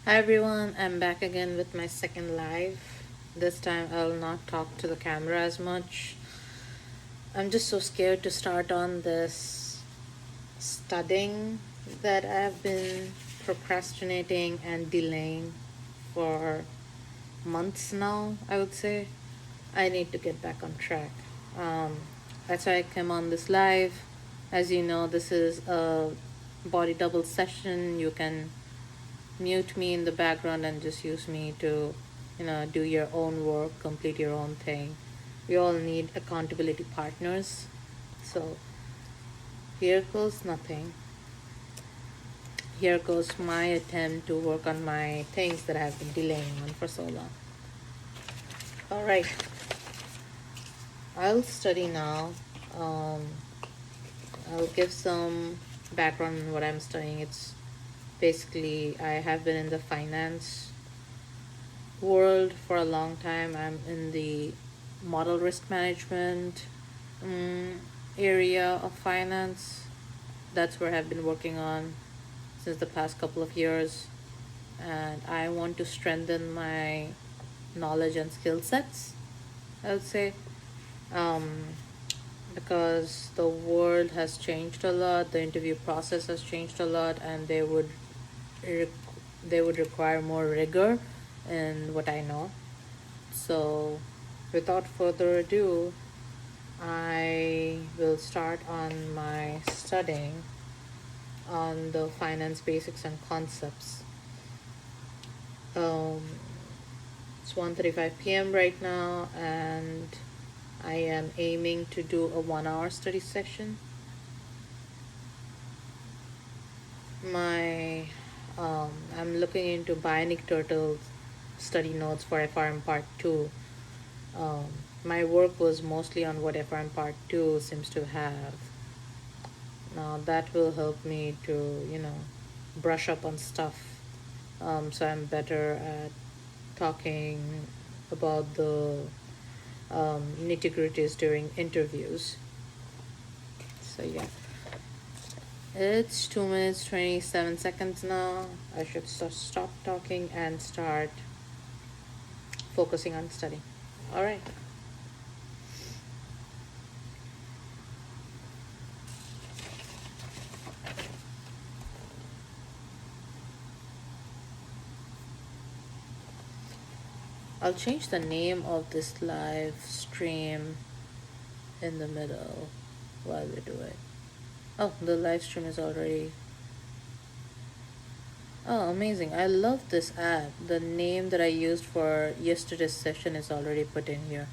Hi everyone, I'm back again with my second live. This time I'll not talk to the camera as much. I'm just so scared to start on this studying that I've been procrastinating and delaying for months now, I would say. I need to get back on track. Um, that's why I came on this live. As you know, this is a body double session. You can mute me in the background and just use me to do your own work, complete your own thing. We all need accountability partners. So here goes nothing. Here goes my attempt to work on my things that I've been delaying on for so long. All right, I'll study now. um, I'll give some background on what I'm studying. It's basically, I have been in the finance world for a long time. I'm in the model risk management um, area of finance. That's where I've been working on since the past couple of years. And I want to strengthen my knowledge and skill sets, I would say, um, because the world has changed a lot, the interview process has changed a lot, and req- they would require more rigor in what I know. So, without further ado, I will start on my studying on the finance basics and concepts. Um, it's 1:35 p.m. right now, and I am aiming to do a 1 hour study session. My I'm looking into Bionic Turtles study notes for FRM Part 2. Um, my work was mostly on what FRM Part 2 seems to have. Now that will help me to, brush up on stuff. So I'm better at talking about the nitty gritties during interviews. So yeah, it's 2 minutes 27 seconds now. I should stop talking and start focusing on studying. All right. I'll change the name of this live stream in the middle while we do it. Oh, the live stream is already. Oh, amazing. I love this app. The name that I used for yesterday's session is already put in here.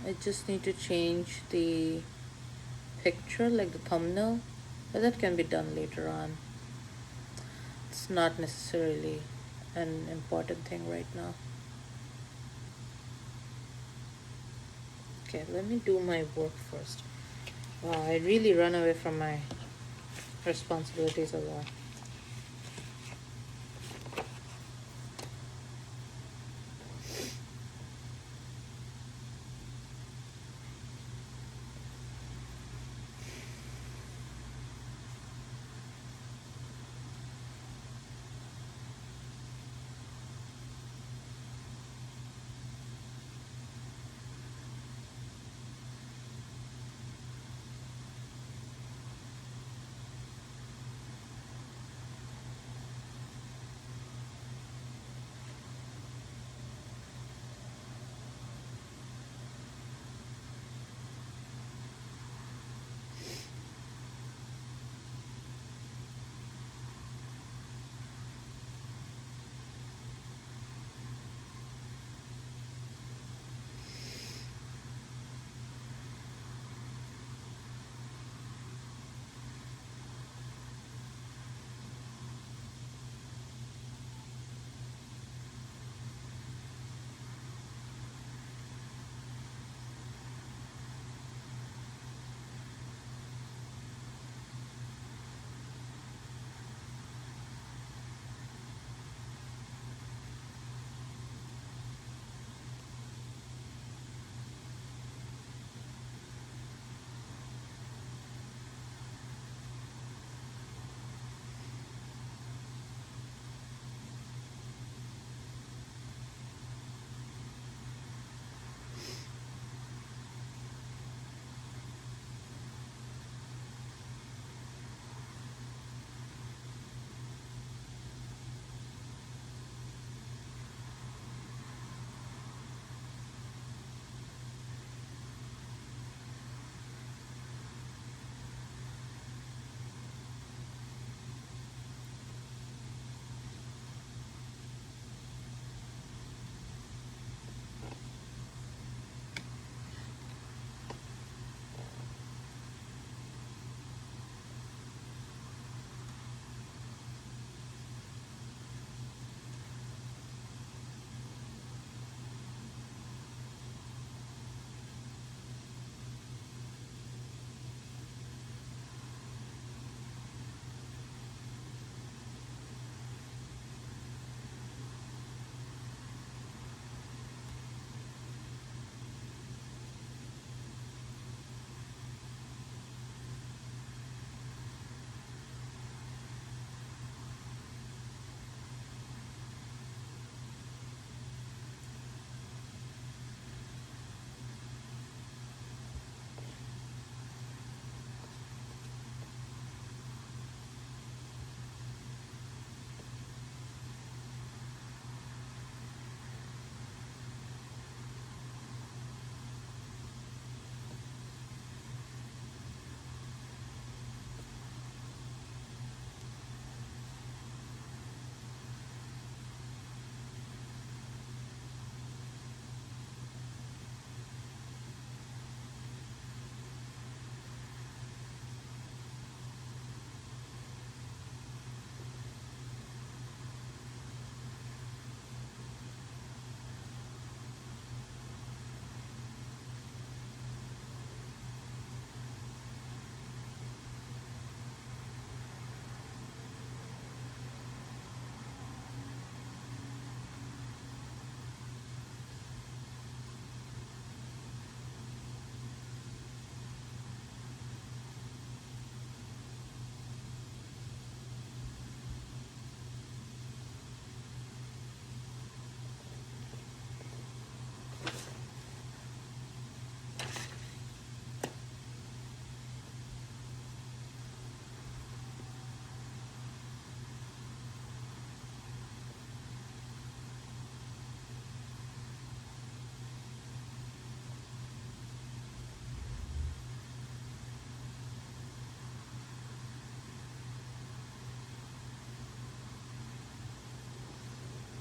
I just need to change the picture, like the thumbnail, but that can be done later on. It's not necessarily an important thing right now. Okay, let me do my work first. Wow, I really run away from my responsibilities a lot.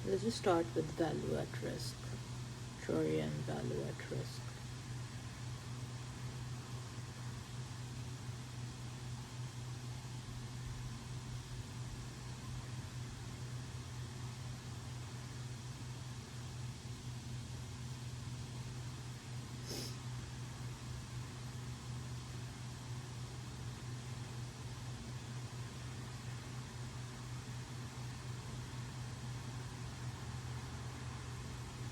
Let's just start with value at risk. Jury and value at risk.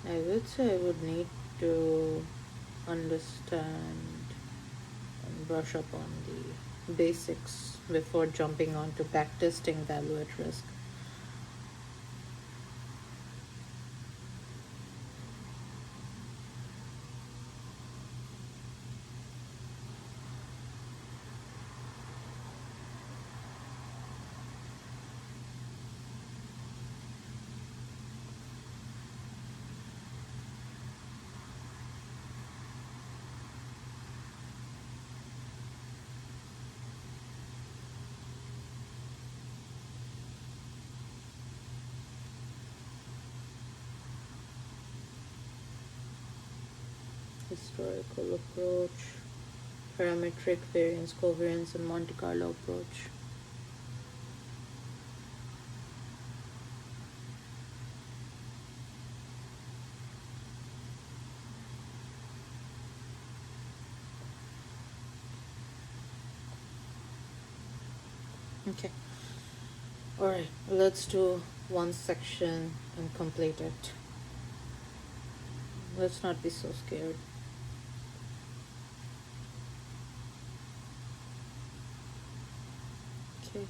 I would say I would need to understand and brush up on the basics before jumping on to backtesting value at risk. Historical approach, parametric variance covariance, and Monte Carlo approach. Okay. Alright, let's do one section and complete it. Let's not be so scared. Okay.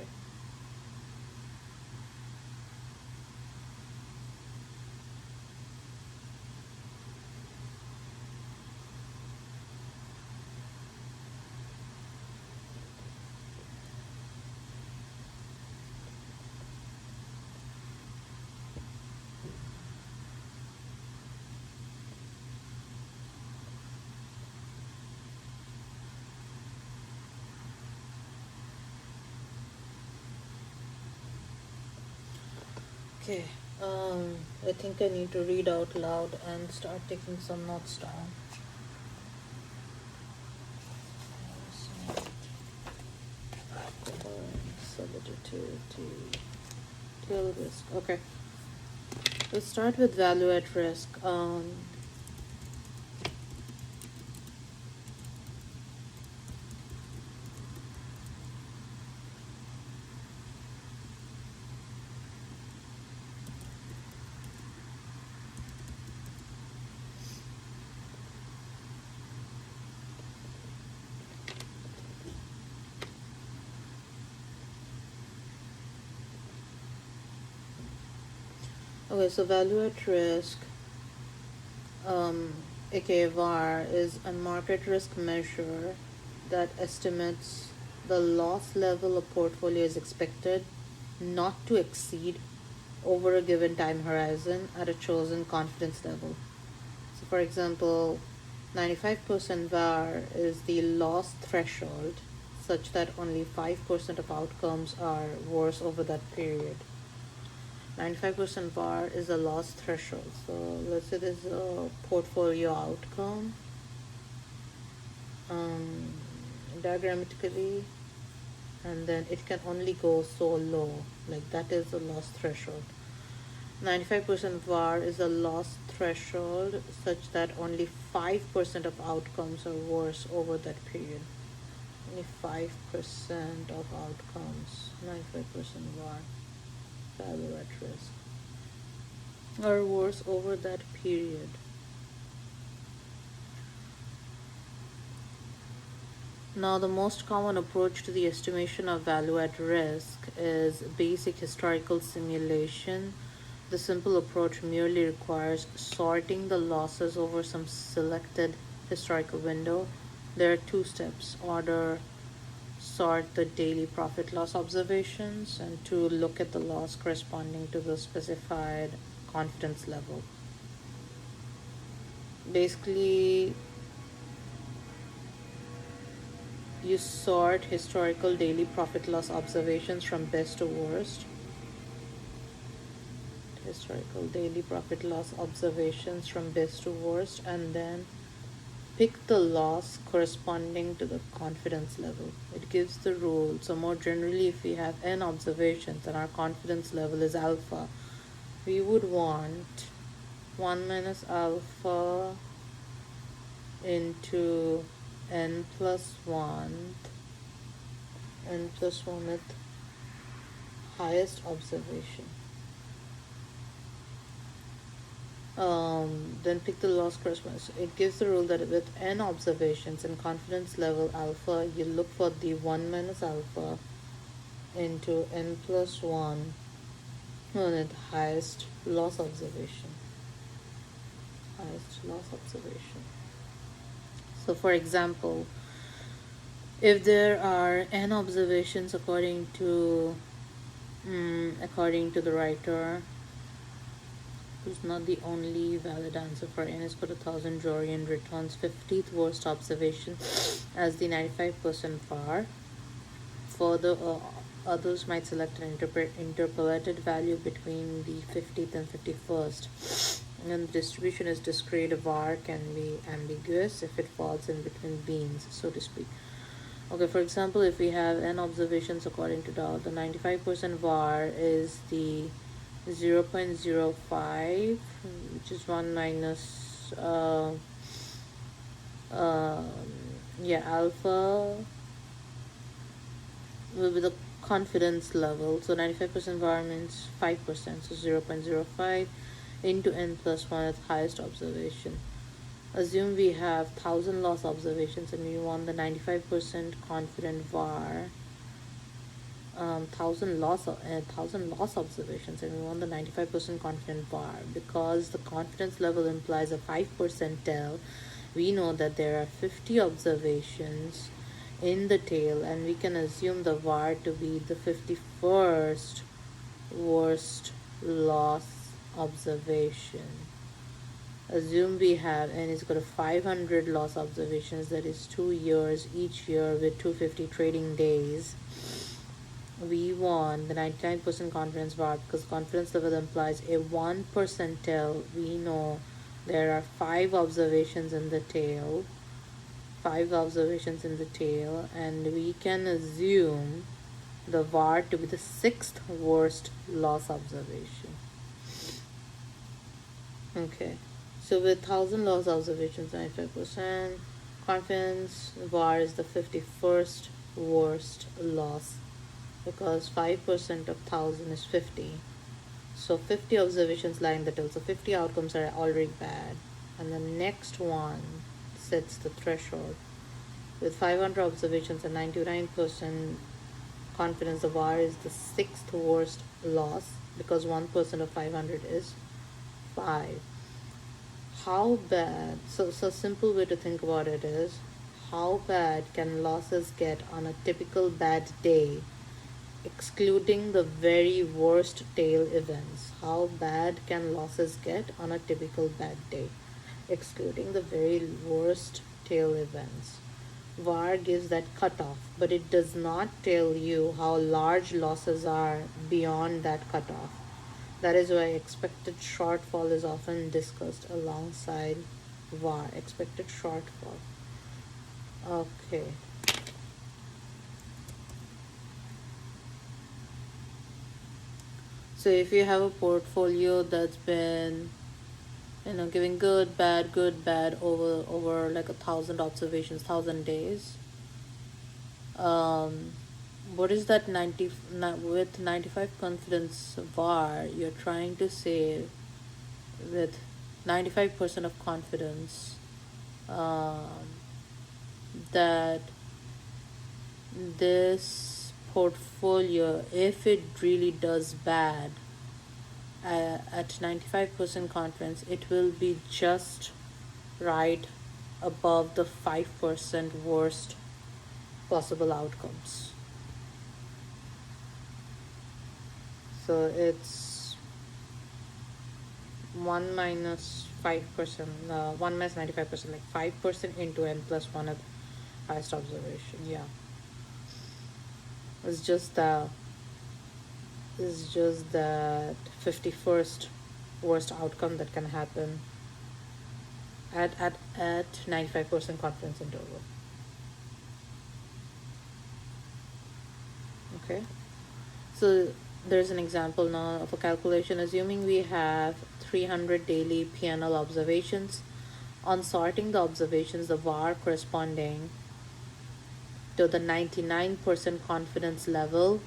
Okay. Okay. I think I need to read out loud and start taking some notes down. Solidity, tail risk. Okay. Let's start with value at risk. Okay, so value at risk, aka VAR, is a market risk measure that estimates the loss level a portfolio is expected not to exceed over a given time horizon at a chosen confidence level. So, for example, 95% VAR is the loss threshold such that only 5% of outcomes are worse over that period. 95% VAR is a loss threshold. So let's say there's a portfolio outcome. Um, Diagrammatically, and then it can only go so low, like that is the loss threshold. 95% VAR is a loss threshold such that only 5% of outcomes are worse over that period. Only 5% of outcomes, 95% VAR, value at risk, are worse over that period. Now, the most common approach to the estimation of value at risk is basic historical simulation. The simple approach merely requires sorting the losses over some selected historical window. There are two steps: order, sort the daily profit loss observations, and to look at the loss corresponding to the specified confidence level. Basically, you sort historical daily profit loss observations from best to worst. Historical daily profit loss observations from best to worst, and then pick the loss corresponding to the confidence level. It gives the rule. So, more generally, if we have n observations and our confidence level is alpha, we would want 1 minus alpha into n plus 1 with highest observation. Then pick the loss corresponding. So it gives the rule that with n observations and confidence level alpha, you look for the 1 minus alpha into n plus 1 with highest loss observation. Highest loss observation. So for example, if there are n observations according to the writer, who's not the only valid answer for n is put 1,000 jury and returns 50th worst observation as the 95% VAR. Further, others might select an interpolated value between the 50th and 51st. And the distribution is discrete. VAR can be ambiguous if it falls in between beans, so to speak. Okay, for example, if we have n observations according to Dow, the 95% VAR is the 0.05, which is 1 minus alpha with the confidence level. So 95% VAR means 5%, so 0.05 into n plus 1 at highest observation. Assume we have 1,000 loss observations and we want the 95% confident VAR. 1,000 loss observations and we want the 95% confident VAR. Because the confidence level implies a 5 percentile, we know that there are 50 observations in the tail, and we can assume the VAR to be the 51st worst loss observation. Assume we have n is equal to 500 loss observations, that is 2 years, each year with 250 trading days. We want the 99% confidence VAR because confidence level implies a 1 percentile. We know there are 5 observations in the tail, and we can assume the VAR to be the 6th worst loss observation. Okay, so with 1,000 loss observations, 95% confidence, VAR is the 51st worst loss because 5% of 1,000 is 50. So 50 observations lie in the tail. So 50 outcomes are already bad. And the next one sets the threshold. With 500 observations and 99% confidence, the VAR is the 6th worst loss because 1% of 500 is 5. How bad? So simple way to think about it is, how bad can losses get on a typical bad day, excluding the very worst tail events? How bad can losses get on a typical bad day, excluding the very worst tail events? VAR gives that cutoff, but it does not tell you how large losses are beyond that cutoff. That is why expected shortfall is often discussed alongside VAR. Expected shortfall. Okay. So if you have a portfolio that's been, giving good, bad over like 1,000 observations, 1,000 days, um, what is that with 95 confidence VAR? You're trying to say with 95% of confidence, um, that this portfolio, if it really does bad, at 95% confidence, it will be just right above the 5% worst possible outcomes. So it's 1 minus 5%, 1 minus 95%, like 5% into n plus 1 at highest observation. Yeah, it's just the is just that 51st worst outcome that can happen at 95% confidence interval. Okay, so there's an example now of a calculation. Assuming we have 300 daily PNL observations, on sorting the observations, the VAR corresponding to the 99% confidence level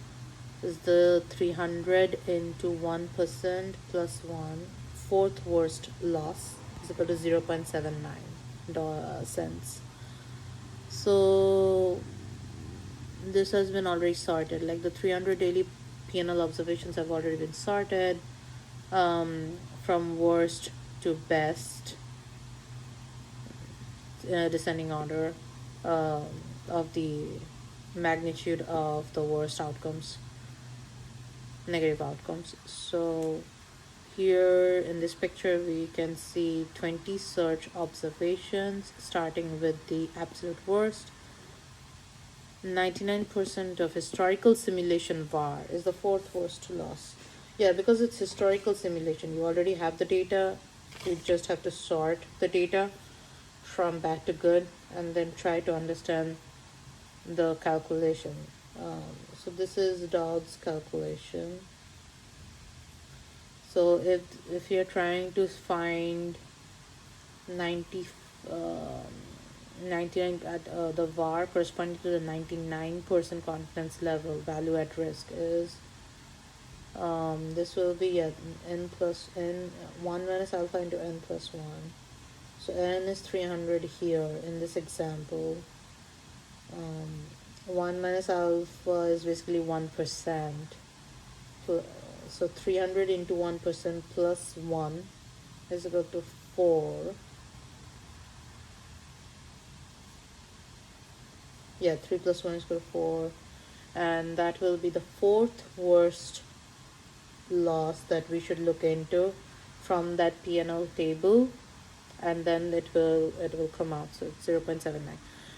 is the 300 into 1% plus 1, fourth worst loss is equal to 0.79 cents. So this has been already sorted, like the 300 daily PNL observations have already been sorted, from worst to best, descending order, uh, of the magnitude of the worst outcomes, negative outcomes. So here in this picture we can see 20 search observations starting with the absolute worst. 99% of historical simulation VAR is the fourth worst loss. Yeah, because it's historical simulation, you already have the data, you just have to sort the data from bad to good and then try to understand the calculation. So this is Dodds calculation. So if you're trying to find 90 99 at the VAR corresponding to the 99% confidence level, value at risk is, this will be at n plus n 1 minus alpha into n plus 1. So n is 300 here in this example. 1 minus alpha is basically 1%. So 300 into 1% plus 1 is equal to 4. Yeah, 3 plus 1 is equal to 4. And that will be the fourth worst loss that we should look into from that PNL table, and then it will come out. So it's 0.79.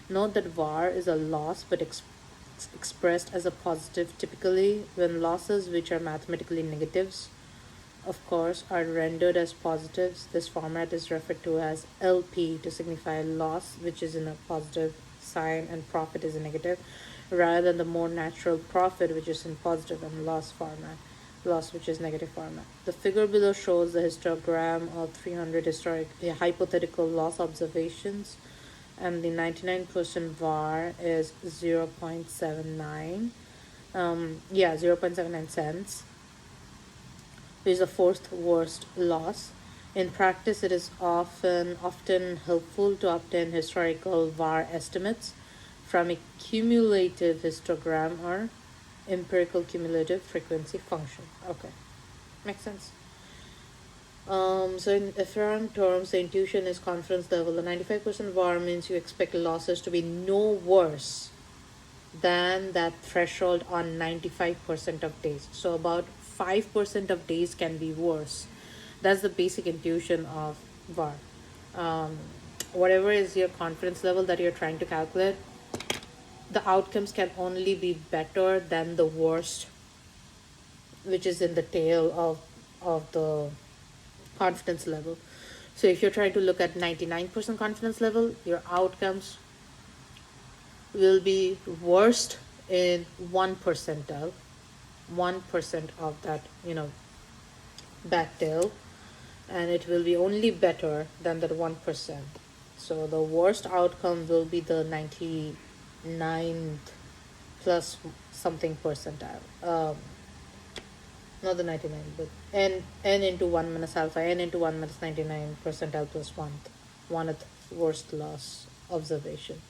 Note that VAR is a loss but expressed as a positive typically when losses which are mathematically negatives, of course, are rendered as positives. This format is referred to as LP to signify loss which is in a positive sign and profit is a negative, rather than the more natural profit which is in positive and loss which is negative format. The figure below shows the histogram of 300 hypothetical loss observations, and the 99% VAR is 0.79. 0.79 cents, which is the fourth worst loss. In practice, it is often helpful to obtain historical VAR estimates from a cumulative histogram or empirical cumulative frequency function. Okay, makes sense. So in efficient terms, the intuition is confidence level. The 95% VAR means you expect losses to be no worse than that threshold on 95% of days. So about 5% of days can be worse. That's the basic intuition of VAR. Whatever is your confidence level that you're trying to calculate, the outcomes can only be better than the worst, which is in the tail of the confidence level. So if you're trying to look at 99% confidence level, your outcomes will be worst in 1 percentile, 1% of that, back tail, and it will be only better than that 1%. So the worst outcome will be the 99th plus something percentile. Not the 99, but n into 1 minus alpha, n into 1 minus 99 percentile plus 1 at worst loss observation.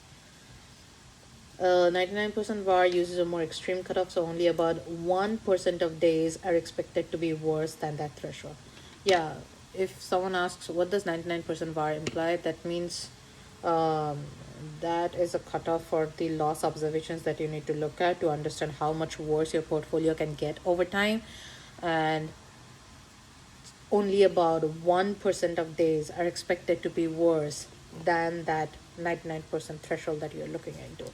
99% VAR uses a more extreme cutoff, so only about 1% of days are expected to be worse than that threshold. Yeah, if someone asks, what does 99% VAR imply? That means um, that is a cutoff for the loss observations that you need to look at to understand how much worse your portfolio can get over time. And only about 1% of days are expected to be worse than that 99% threshold that you're looking into.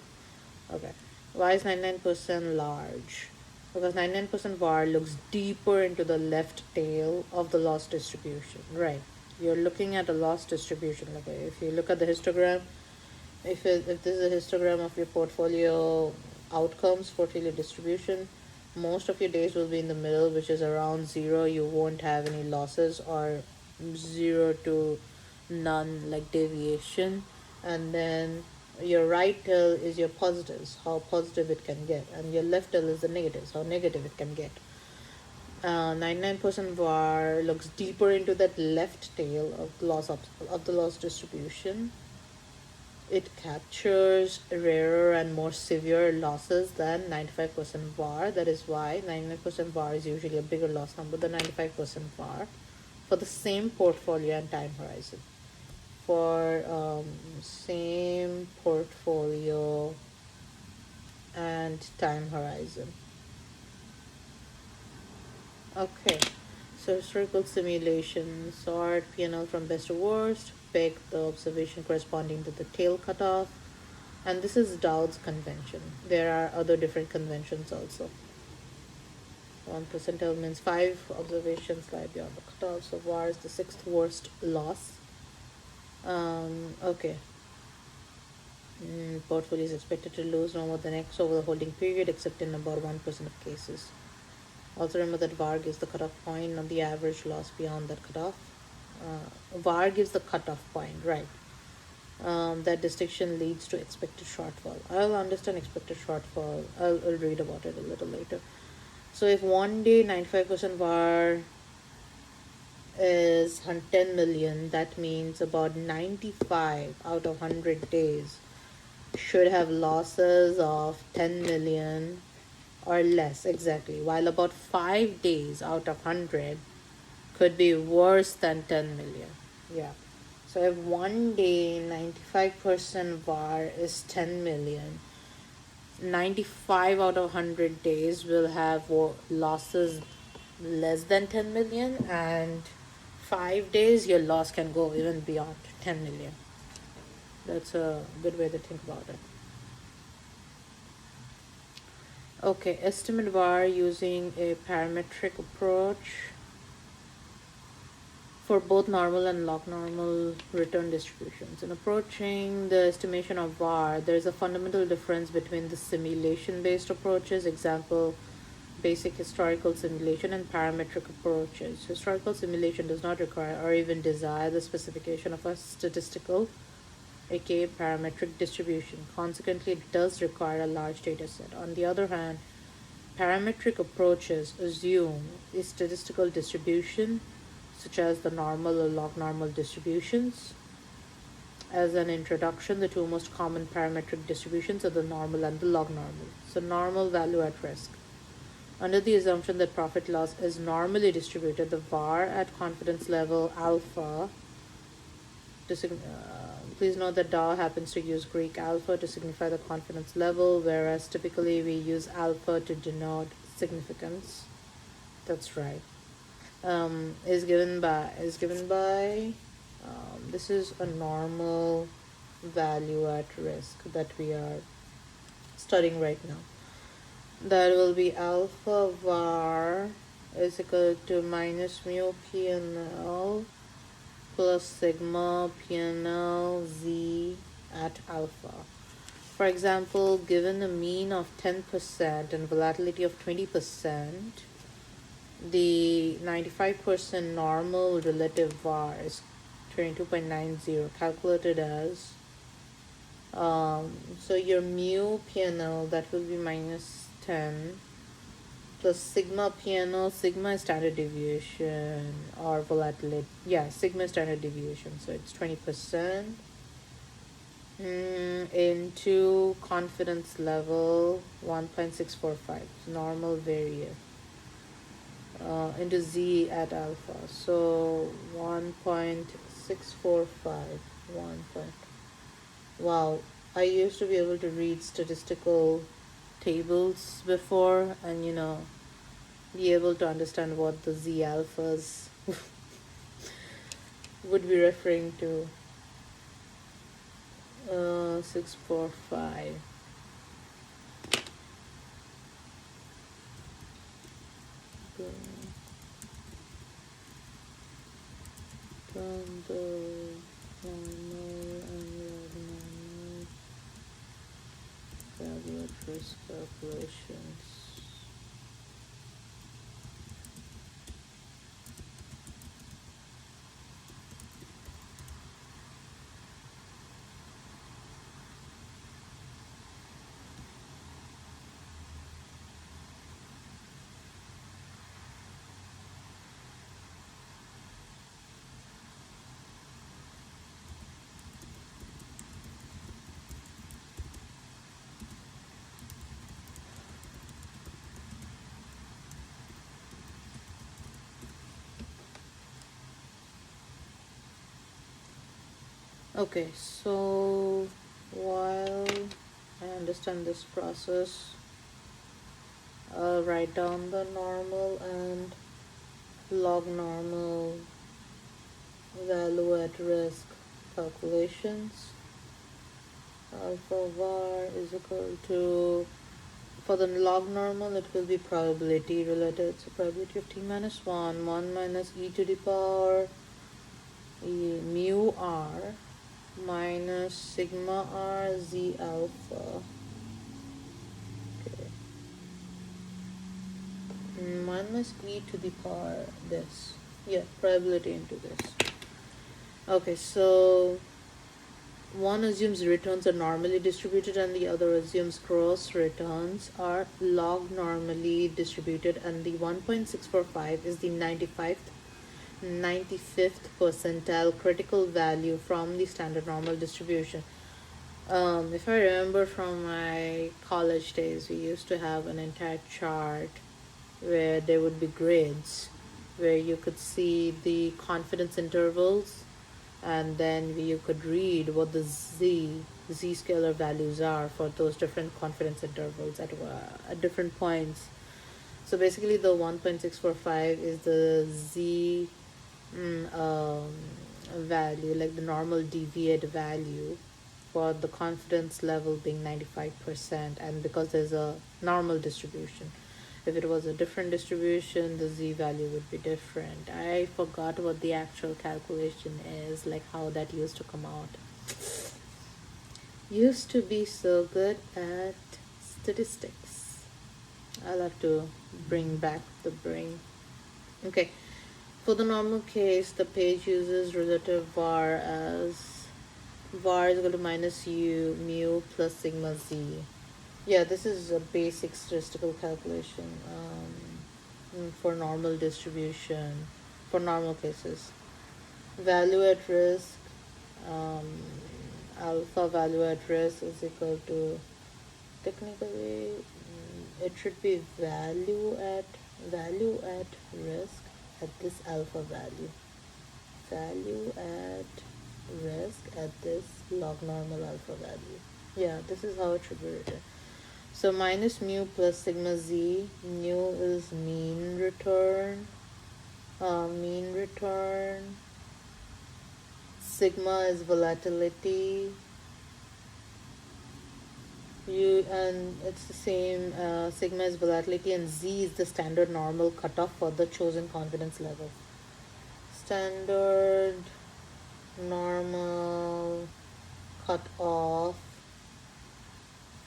Okay. Why is 99% large? Because 99% VAR looks deeper into the left tail of the loss distribution. Right. You're looking at a loss distribution. Okay. If you look at the histogram, if this is a histogram of your portfolio outcomes, portfolio distribution, most of your days will be in the middle, which is around zero. You won't have any losses, or zero to none, like deviation. And then your right tail is your positives, how positive it can get, and your left tail is the negatives, how negative it can get. 99% VAR looks deeper into that left tail of the loss distribution. It captures rarer and more severe losses than 95% VAR. That is why 99% VAR is usually a bigger loss number than 95% VAR for the same portfolio and time horizon. For same portfolio and time horizon. Okay, so historical simulation, sort P&L from best to worst, pick the observation corresponding to the tail cutoff, and this is Dowd's convention. There are other different conventions also. 1 percentile means 5 observations lie beyond the cutoff, so VAR is the 6th worst loss. Okay. Portfolio is expected to lose no more than X over the holding period, except in about 1% of cases. Also remember that VAR gives the cutoff point, not the average loss beyond that cutoff. VAR gives the cutoff point, right? That distinction leads to expected shortfall. I'll understand expected shortfall. I'll read about it a little later. So if one day 95% VAR is 10 million, that means about 95 out of 100 days should have losses of 10 million or less, exactly, while about 5 days out of 100 could be worse than 10 million. Yeah. So if one day 95% VAR is 10 million, 95 out of 100 days will have losses less than 10 million, and 5 days your loss can go even beyond 10 million. That's a good way to think about it. Okay, estimate VAR using a parametric approach for both normal and log normal return distributions. In approaching the estimation of VAR, there is a fundamental difference between the simulation based approaches, example, basic historical simulation, and parametric approaches. Historical simulation does not require or even desire the specification of a statistical, aka parametric distribution. Consequently, it does require a large data set. On the other hand, parametric approaches assume a statistical distribution, such as the normal or log normal distributions. As an introduction, the two most common parametric distributions are the normal and the log normal. So, normal value at risk. Under the assumption that profit loss is normally distributed, the VAR at confidence level alpha, please note that Dow happens to use Greek alpha to signify the confidence level, whereas typically we use alpha to denote significance. That's right. Is given by this is a normal value at risk that we are studying right now. That will be alpha VAR is equal to minus mu PNL plus sigma PNL Z at alpha. For example, given a mean of 10% and volatility of 20%, the 95% normal relative VAR is 22.90, calculated as so your mu PNL, that will be minus 10 plus sigma PNL. Sigma is standard deviation or volatility. Yeah, sigma is standard deviation, so it's 20%. Into confidence level 1.645, normal variance, into Z at alpha. So 1.645, 1. Wow, I used to be able to read statistical tables before and be able to understand what the Z alphas would be referring to. 645. From the normal and normal tablet risk calculations. Okay, so while I understand this process, I'll write down the normal and log normal value at risk calculations. Alpha var is equal to, for the log normal, it will be probability related. So probability of t minus 1, 1 minus e to the power mu r minus sigma r z alpha. Okay. Minus e to the power this. Yeah, probability into this. Okay, so one assumes returns are normally distributed and the other assumes gross returns are log normally distributed, and the 1.645 is the 95th percentile critical value from the standard normal distribution. If I remember from my college days, we used to have an entire chart where there would be grids where you could see the confidence intervals, and then you could read what the z scalar values are for those different confidence intervals at different points. So basically the 1.645 is the z value, like the normal deviate value for the confidence level being 95%, and because there's a normal distribution. If it was a different distribution, the z value would be different. I forgot what the actual calculation is, like how that used to come out. Used to be so good at statistics. I'll have to bring back the brain. Okay, for the normal case, the page uses relative var as var is equal to minus u mu plus sigma z. Yeah, this is a basic statistical calculation for normal distribution, for normal cases. Value at risk, um, alpha value at risk is equal to, technically, it should be value at risk at this alpha value. Value at risk at this log normal alpha value. Yeah, this is how it should be written. So minus mu plus sigma z. Mu is mean return. Sigma is volatility. And it's the same. Sigma is volatility, and Z is the standard normal cutoff for the chosen confidence level. Standard normal cutoff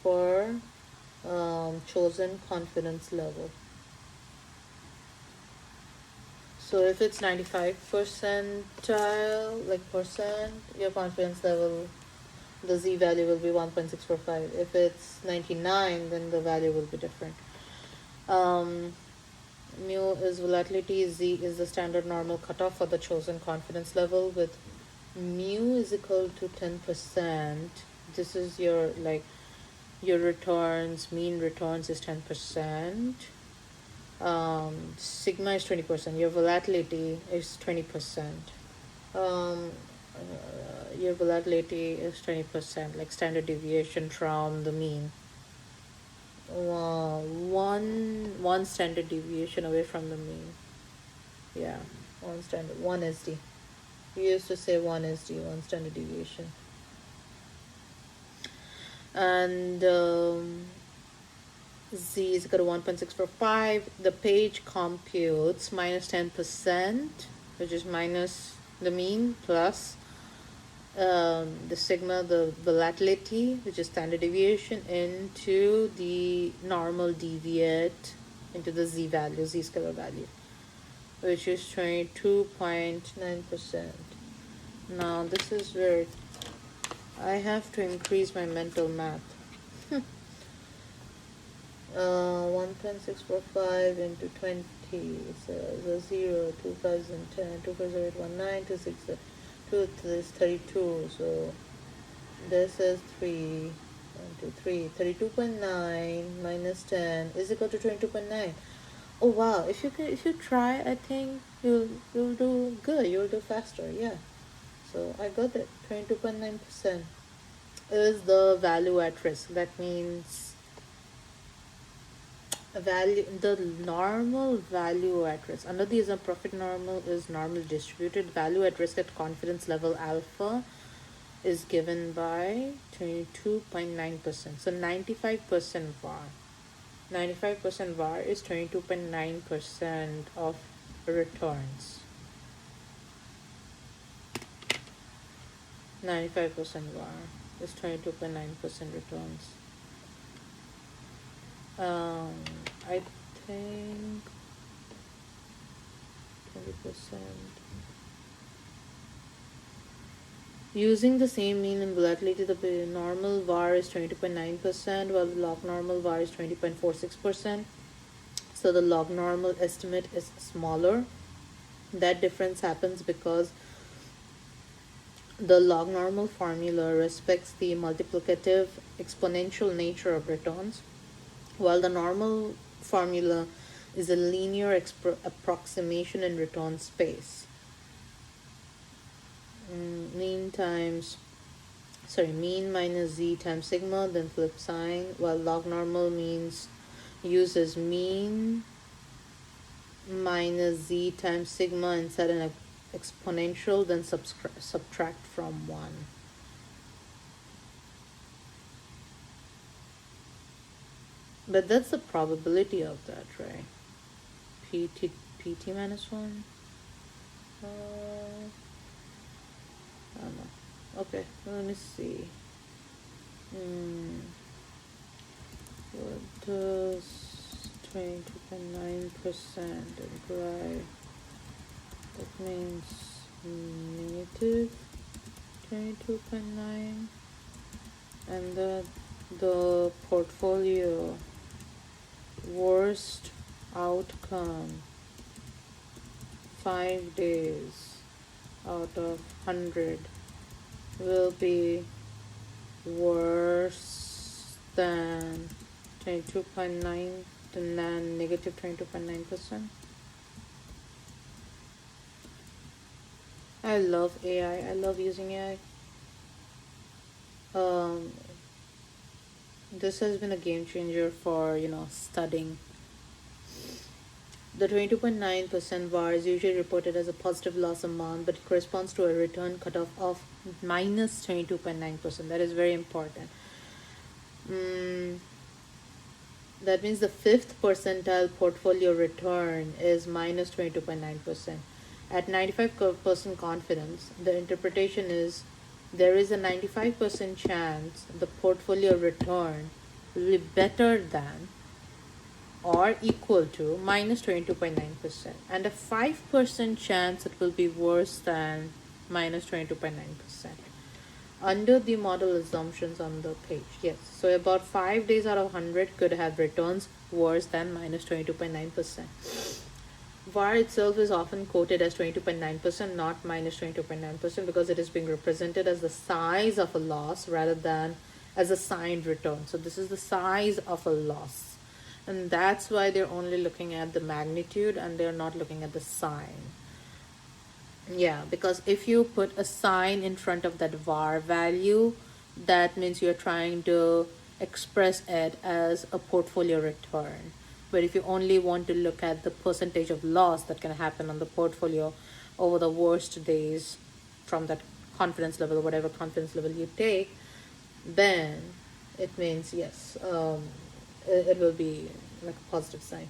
for chosen confidence level. So if it's 95 percentile, like percent, your confidence level, the Z value will be 1.645. If it's 99, then the value will be different. Mu is volatility, Z is the standard normal cutoff for the chosen confidence level. With mu is equal to 10%, this is your like your returns, mean returns is 10%. Sigma is 20%. Your volatility is 20%. Um, your volatility is 20%, like standard deviation from the mean. One standard deviation away from the mean. Yeah, one SD. We used to say one SD, one standard deviation. And Z is equal to 1.645. The page computes minus 10%, which is minus the mean, plus the sigma, the volatility, which is standard deviation, into the normal deviate, into the Z value, Z scalar value, which is 22.9%. Now this is where I have to increase my mental math. 1.645 into 20, so the 0, 2010, 240,819, 262, this is 32, so this is 3, 1, 2, 3, 32.9 minus 10 is equal to 22.9. Oh wow, if you try, I think you'll do good, you'll do faster, yeah. So I got it, 22.9% is the value at risk. That means the normal value at risk under the assumption profit normal is normally distributed. Value at risk at confidence level alpha is given by 22.9%. So 95% var. 95% var is 22.9% of returns. 95% var is 22.9% returns. I think 20%. Using the same mean and volatility, the normal var is 22.9%, while the log normal var is 20.46%. So the log normal estimate is smaller. That difference happens because the log normal formula respects the multiplicative exponential nature of returns, while the normal formula is a linear approximation in return space. Mean minus Z times sigma, then flip sign, while log normal uses mean minus Z times sigma and set an exponential, then subtract from 1. But that's the probability of that, right? PT minus 1? I don't know. Okay, let me see. What does 22.9% imply? That means negative 22.9, and that the portfolio worst outcome 5 days out of 100 will be worse than 22.9 than negative 22.9%. I love AI. I love using AI. This has been a game changer for studying. The 22.9% var is usually reported as a positive loss amount, but it corresponds to a return cutoff of minus 22.9%. That is very important. Mm, that means the fifth percentile portfolio return is minus 22.9%. At 95% confidence, the interpretation is there is a 95% chance the portfolio return will be better than or equal to minus 22.9%, and a 5% chance it will be worse than minus 22.9% under the model assumptions on the page. Yes, so about 5 days out of 100 could have returns worse than minus 22.9%. VAR itself is often quoted as 22.9%, not minus 22.9%, because it is being represented as the size of a loss rather than as a signed return. So this is the size of a loss. And that's why they're only looking at the magnitude and they're not looking at the sign. Yeah, because if you put a sign in front of that var value, that means you're trying to express it as a portfolio return. But if you only want to look at the percentage of loss that can happen on the portfolio over the worst days from that confidence level, whatever confidence level you take, then it means yes, it will be like a positive sign.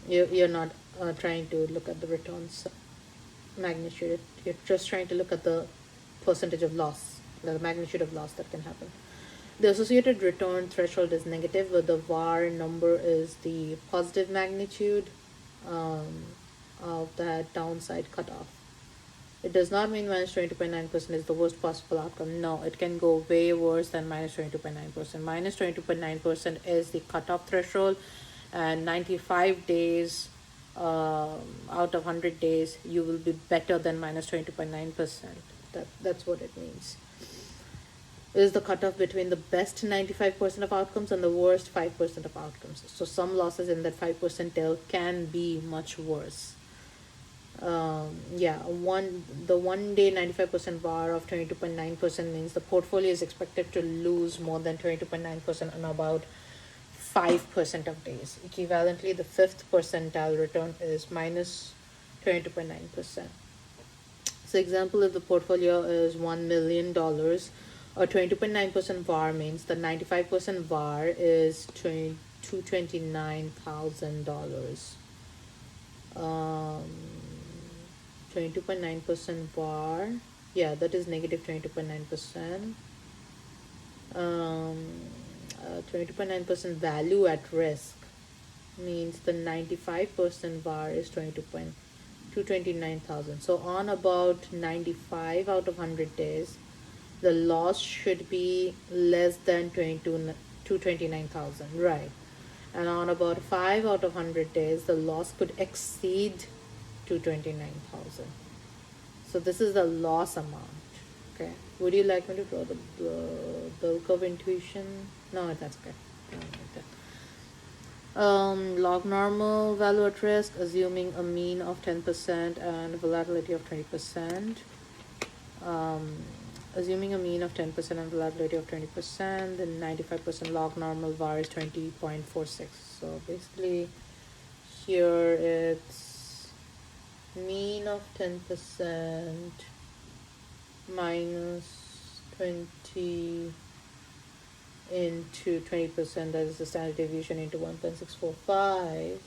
You're not trying to look at the returns magnitude. You're just trying to look at the percentage of loss, the magnitude of loss that can happen. The associated return threshold is negative, but the VAR number is the positive magnitude um, of that downside cutoff. It does not mean minus 20.9% is the worst possible outcome. No, it can go way worse than minus 22.9%. Minus 22.9% is the cutoff threshold, and 95 days out of 100 days, you will be better than minus 20.9%. That's what it means. It is the cutoff between the best 95% of outcomes and the worst 5% of outcomes. So some losses in that 5% tail can be much worse. Yeah, the 1 day 95% VAR of 22.9% means the portfolio is expected to lose more than 22.9% on about 5% of days. Equivalently, the fifth percentile return is minus 22.9%. So example, if the portfolio is $1 million, or 22.9% VAR means the 95% VAR is $229,000. 22.9% VAR, yeah, that is negative 22.9%. 22.9% value at risk means the 95% VAR is 229,000. So on about 95 out of 100 days, the loss should be less than 229,000, right? And on about 5 out of 100 days, the loss could exceed 229,000. So this is the loss amount. Okay. Would you like me to draw the bell curve intuition? No, that's okay. I don't like that. Log normal value at risk, assuming a mean of 10% and volatility of 20%. Assuming a mean of 10% and volatility of 20%, then 95% log normal var is 20.46. So basically, here it's mean of 10% minus 20 into 20%, that is the standard deviation, into 1.645.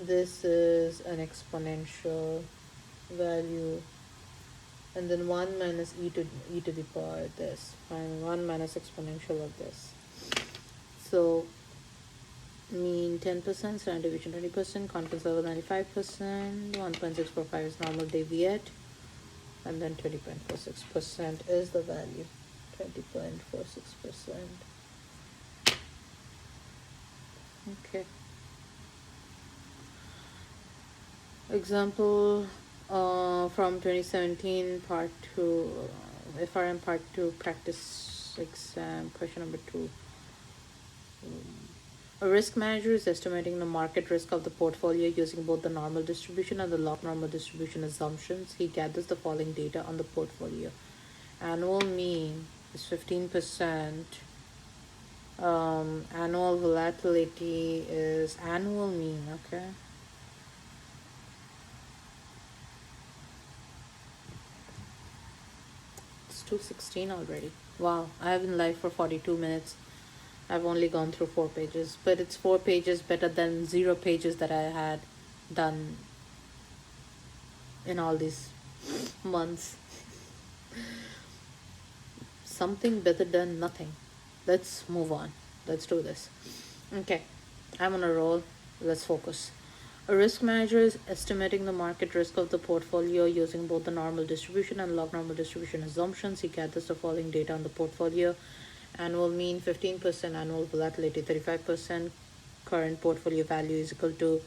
This is an exponential value, and then 1 minus e to the power this, and 1 minus exponential of this. So mean 10%, standard deviation 20%, confidence level 95%, 1.645 is normal deviate, and then 20.46% is the value. 20.46%. Okay. Example from 2017, part 2, FRM part 2, practice exam, question number 2. A risk manager is estimating the market risk of the portfolio using both the normal distribution and the log normal distribution assumptions. He gathers the following data on the portfolio. Annual mean is 15%. Annual volatility is annual mean, okay? It's 216 already. Wow, I have been live for 42 minutes. I've only gone through 4 pages, but it's 4 pages better than 0 pages that I had done in all these months. Something better than nothing. Let's move on. Let's do this. Okay, I'm on a roll. Let's focus. A risk manager is estimating the market risk of the portfolio using both the normal distribution and log normal distribution assumptions. He gathers the following data on the portfolio: annual mean 15%, annual volatility 35%, current portfolio value is equal to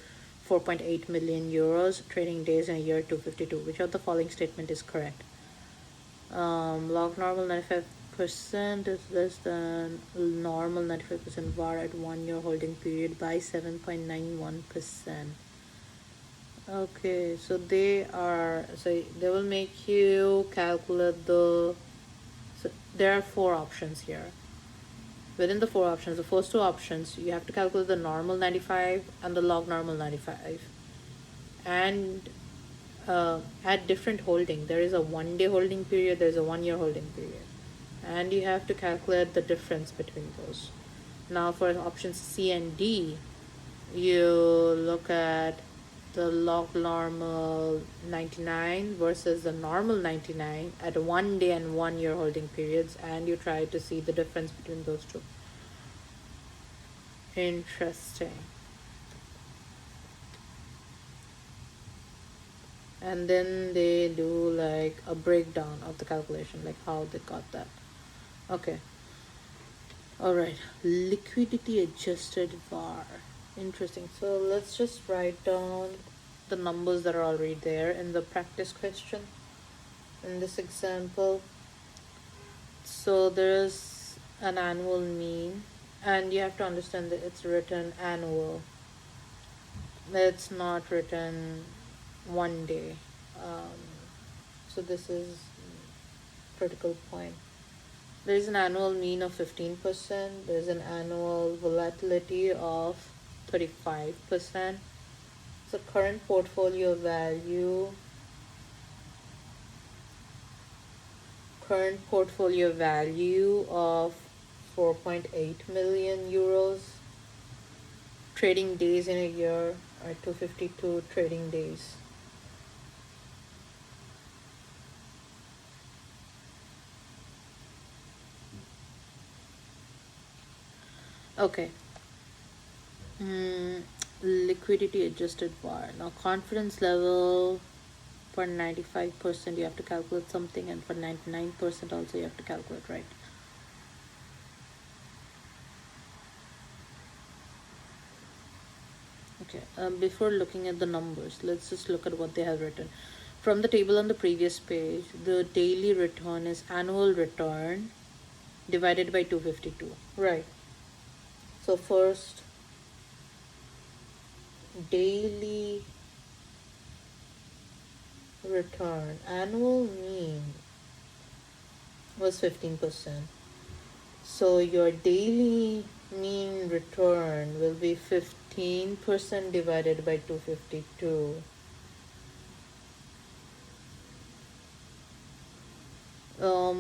4.8 million euros, trading days in a year 252. Which of the following statement is correct? Log normal 95% is less than normal 95% VAR at 1 year holding period by 7.91%. Okay, so they will make you calculate so there are 4 options here. Within the 4 options, the first 2 options, you have to calculate the normal 95 and the log normal 95. And at different holding, there is a 1 day holding period, there's a 1 year holding period. And you have to calculate the difference between those. Now for options C and D, you look at the log normal 99 versus the normal 99 at 1 day and 1 year holding periods, and you try to see the difference between those two. Interesting. And then they do like a breakdown of the calculation, like how they got that. Okay. All right. Liquidity adjusted VAR. Interesting. So let's just write down the numbers that are already there in the practice question in this example. So there's an annual mean, and you have to understand that it's written annual. It's not written 1 day. Um, so this is critical point. There is an annual mean of 15%. There is an annual volatility of 35%. So current portfolio value of 4.8 million euros. Trading days in a year are 252 trading days. Okay. Liquidity adjusted VAR. Now confidence level for 95% you have to calculate something, and for 99% also you have to calculate, right? Okay, before looking at the numbers, let's just look at what they have written. From the table on the previous page, the daily return is annual return divided by 252. Right. So first, daily return, annual mean was 15%. So your daily mean return will be 15% divided by 252.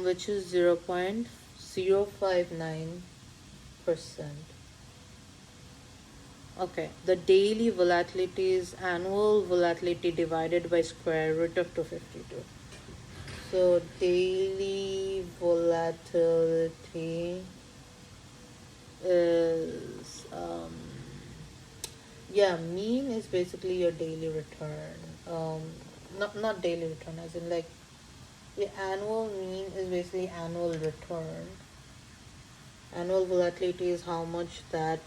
Which is 0.059%. Okay, the daily volatility is annual volatility divided by square root of 252. So daily volatility is mean is basically your daily return. Not daily return, as in like the annual mean is basically annual return. Annual volatility is how much that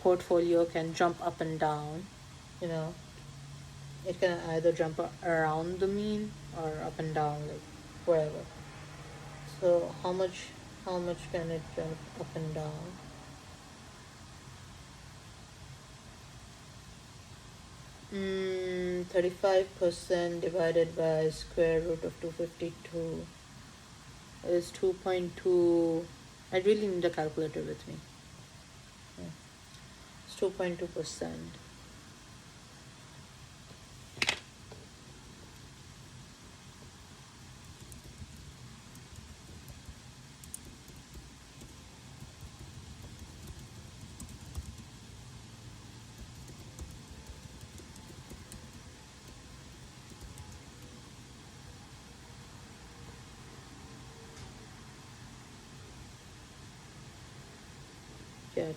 portfolio can jump up and down. You know, it can either jump around the mean or up and down, like wherever. So how much can it jump up and down? 35% divided by square root of 252 is 2.2. I really need a calculator with me. It's 2.2%.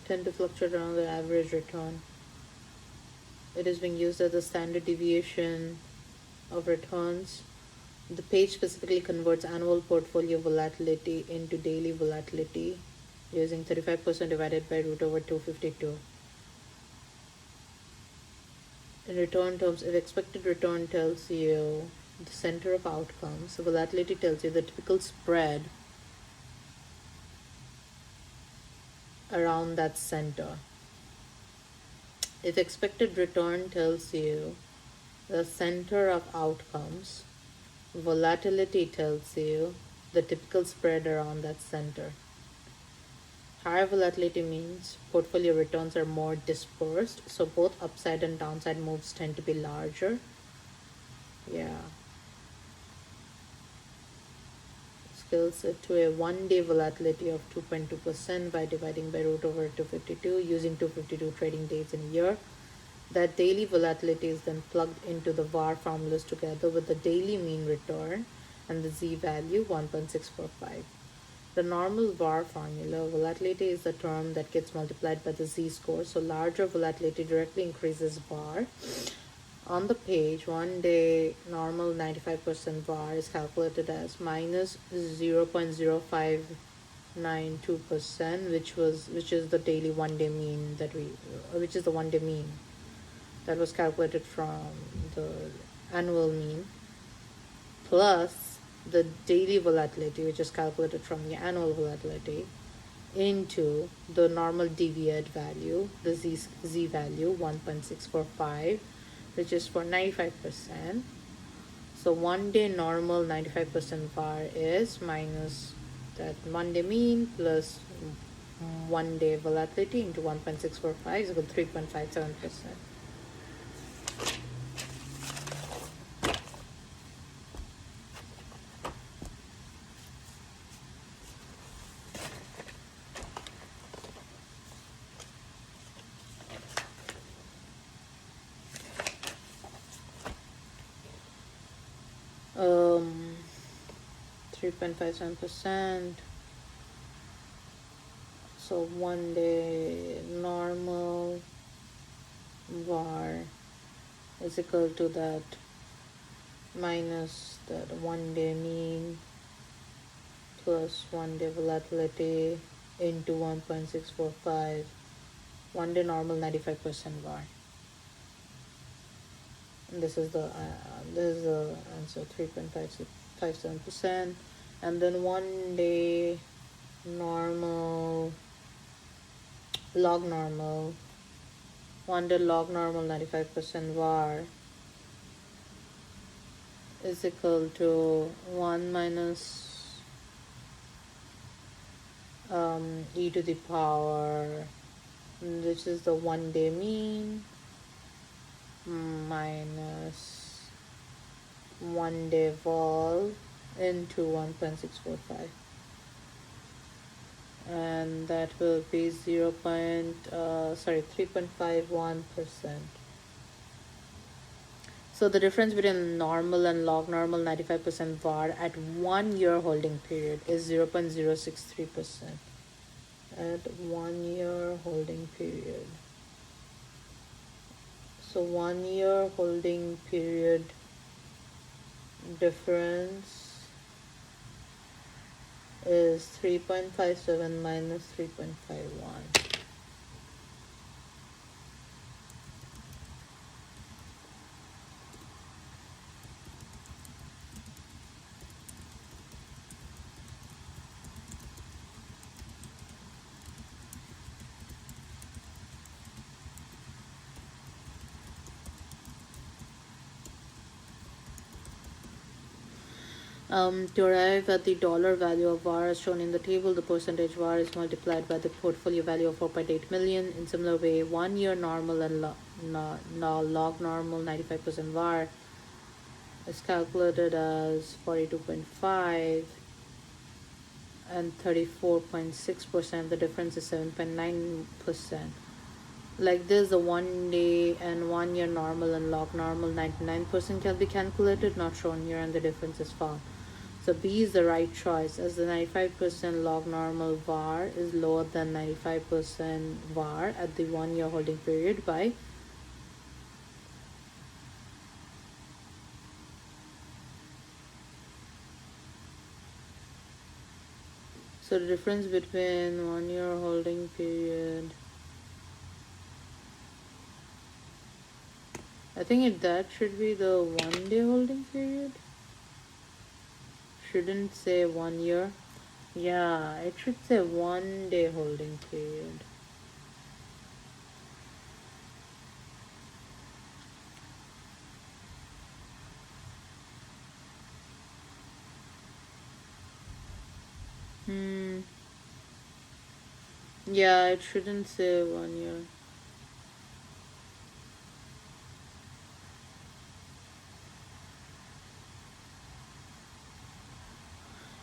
tend to fluctuate around the average return. It is being used as the standard deviation of returns. The page specifically converts annual portfolio volatility into daily volatility using 35% divided by root over 252. In return terms, if expected return tells you the center of outcomes, so volatility tells you the typical spread around that center. If expected return tells you the center of outcomes, volatility tells you the typical spread around that center. Higher volatility means portfolio returns are more dispersed, so both upside and downside moves tend to be larger. Yeah. Scales it to a 1-day volatility of 2.2% by dividing by root over 252 using 252 trading days in a year. That daily volatility is then plugged into the VAR formulas together with the daily mean return and the Z value 1.645. The normal VAR formula, volatility is the term that gets multiplied by the Z-score. So larger volatility directly increases VAR. On the page, 1-day normal 95% VAR is calculated as minus 0.0592%, which is the daily 1-day mean which is the 1-day mean that was calculated from the annual mean, plus the daily volatility, which is calculated from the annual volatility, into the normal deviate value, the Z value 1.645, which is for 95%. So 1-day normal 95% VAR is minus that 1-day mean plus 1-day volatility into 1.645 is equal to 3.57%. 3.57%. So 1-day normal VAR is equal to that minus that 1-day mean plus 1-day volatility into 1.645. 1-day normal 95% VAR. And this is the answer, 3.57%. And then 1-day normal log normal 1-day log normal 95% VAR is equal to 1 minus e to the power, which is the 1-day mean, minus 1-day vol into 1.645, and that will be 3.51%. So the difference between normal and log normal 95% VAR at 1 year holding period is 0.063% at 1 year holding period. So 1 year holding period difference is 3.57 minus 3.51. To arrive at the dollar value of VAR as shown in the table, the percentage VAR is multiplied by the portfolio value of 4.8 million. In similar way, 1 year normal and log normal 95% VAR is calculated as 42.5 and 34.6%. The difference is 7.9%. Like this, the 1 day and 1 year normal and log normal 99% can be calculated, not shown here, and the difference is found. So B is the right choice, as the 95% log normal var is lower than 95% var at the 1 year holding period by so the difference between 1 year holding period, I think that should be the 1 day holding period. Shouldn't say 1 year. Yeah, it should say 1 day holding period. Yeah, it shouldn't say 1 year.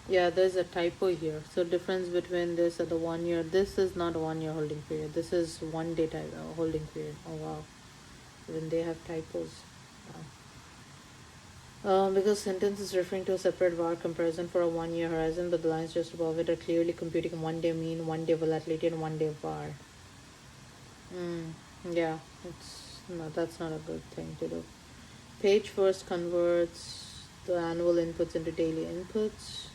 Yeah, there's a typo here. So difference between this and the 1 year. This is not a 1 year holding period. This is 1 day holding period. Oh wow, even they have typos. Wow. Because sentence is referring to a separate var comparison for a 1 year horizon, but the lines just above it are clearly computing 1 day mean, 1 day volatility, and 1 day var. Yeah, it's no, that's not a good thing to do. Page first converts the annual inputs into daily inputs,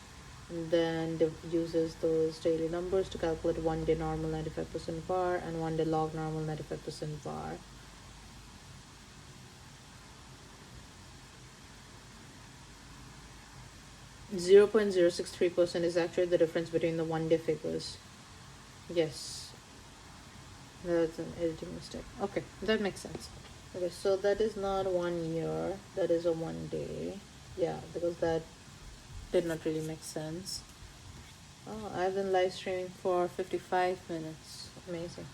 and then uses those daily numbers to calculate 1 day normal 95% var and 1 day log normal 95% var. %0.063% is actually the difference between the 1 day figures. Yes, that's an editing mistake. Okay, that makes sense. Okay, so that is not 1 year, that is a 1 day. Yeah, because that did not really make sense. Oh, I've been live streaming for 55 minutes. Amazing.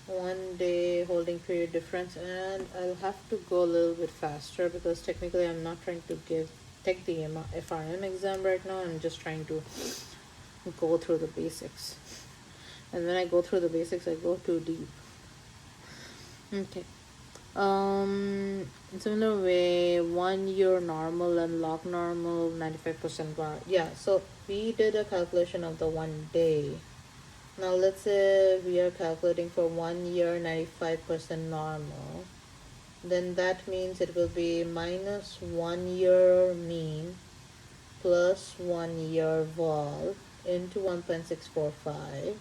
1 day holding period difference, and I'll have to go a little bit faster because technically I'm not trying to take the FRM exam right now. I'm just trying to go through the basics, and when I go through the basics I go too deep. Okay. In similar way, 1 year normal and log normal 95% var. Yeah, so we did a calculation of the 1 day. Now let's say we are calculating for 1 year 95% normal. Then that means it will be minus 1 year mean plus 1 year vol into 1.645,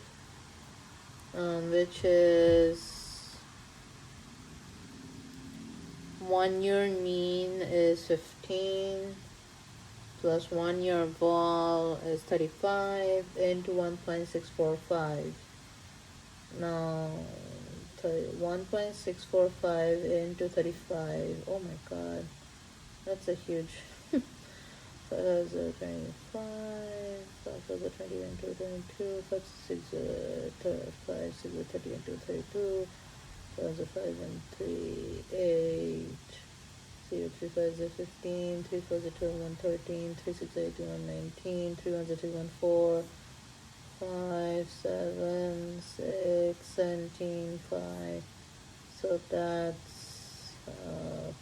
which is 1 year mean is 15 plus 1 year vol is 35 into 1.645. Now 1.645 into 35. Oh my god, that's a huge 5,025, 5,020 into 22, 5, 6, 5, 6, 30 into 32, 5 and 3, 8, 0, 3, 5, 15, 3, 4, 21, 13, 3, 6, 8, 1, 19, 3, 1, 3, 1, 4, 5, 7, 6, 17, 5. So that's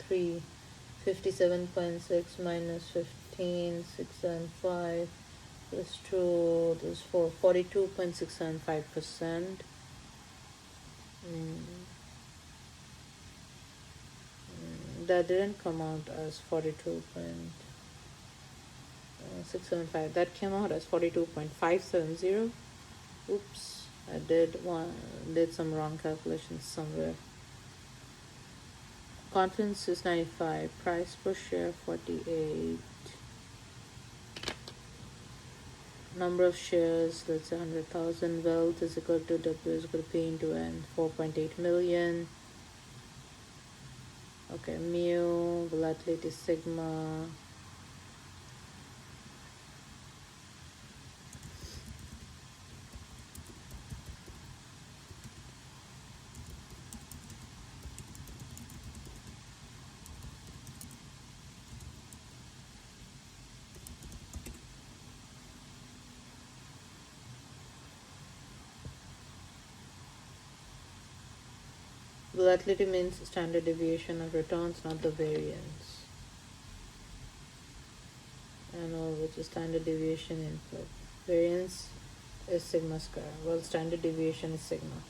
3, 57.6 minus 15, 6 and 5 plus 2, this is 4, 42.675%. That didn't come out as 42.675. That came out as 42.570. Oops, I did some wrong calculations somewhere. Confidence is 95. Price per share 48. Number of shares, let's say 100,000. Wealth is equal to W is equal to P into N, 4.8 million. Okay, mu, volatility sigma. Volatility means standard deviation of returns, not the variance. Annual, which is standard deviation input. Variance is sigma square. Well, standard deviation is sigma.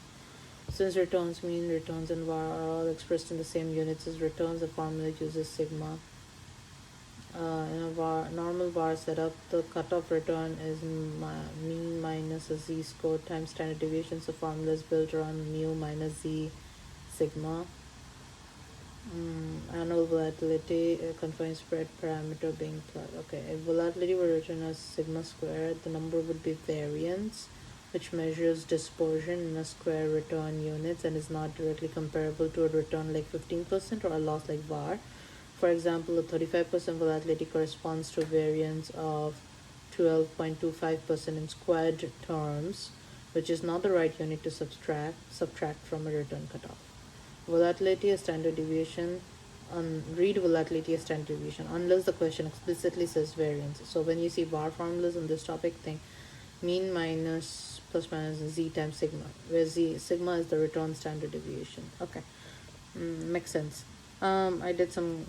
Since returns, mean, returns, and var are all expressed in the same units as returns, the formula uses sigma. In a normal var setup, the cutoff return is mean minus a z-score times standard deviation. So formula is built around mu minus z sigma. Annual volatility, confined spread parameter being plot. Okay, if volatility were written as sigma squared, the number would be variance, which measures dispersion in a square return units and is not directly comparable to a return like 15% or a loss like var. For example, a 35% volatility corresponds to variance of 12.25% in squared terms, which is not the right unit to subtract from a return cutoff. Volatility is standard deviation. Read volatility as standard deviation unless the question explicitly says variance. So when you see var formulas on this topic, think mean minus plus minus z times sigma, where sigma is the return standard deviation. Okay, makes sense. I did some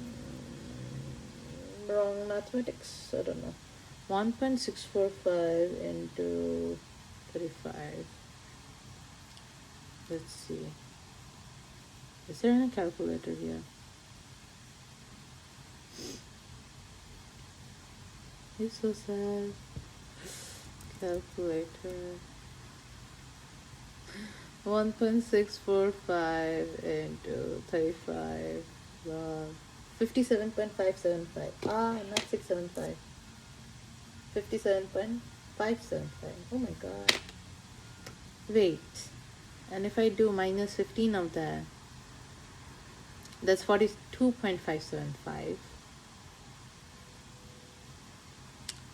wrong mathematics. I don't know. 1.645 into 35. Let's see. Is there any calculator here? It's so sad. Calculator. 1.645 into 35 log 57.575. Not 675. 57.575. Oh my god. Wait. And if I do minus 15 of that, that's 42.575.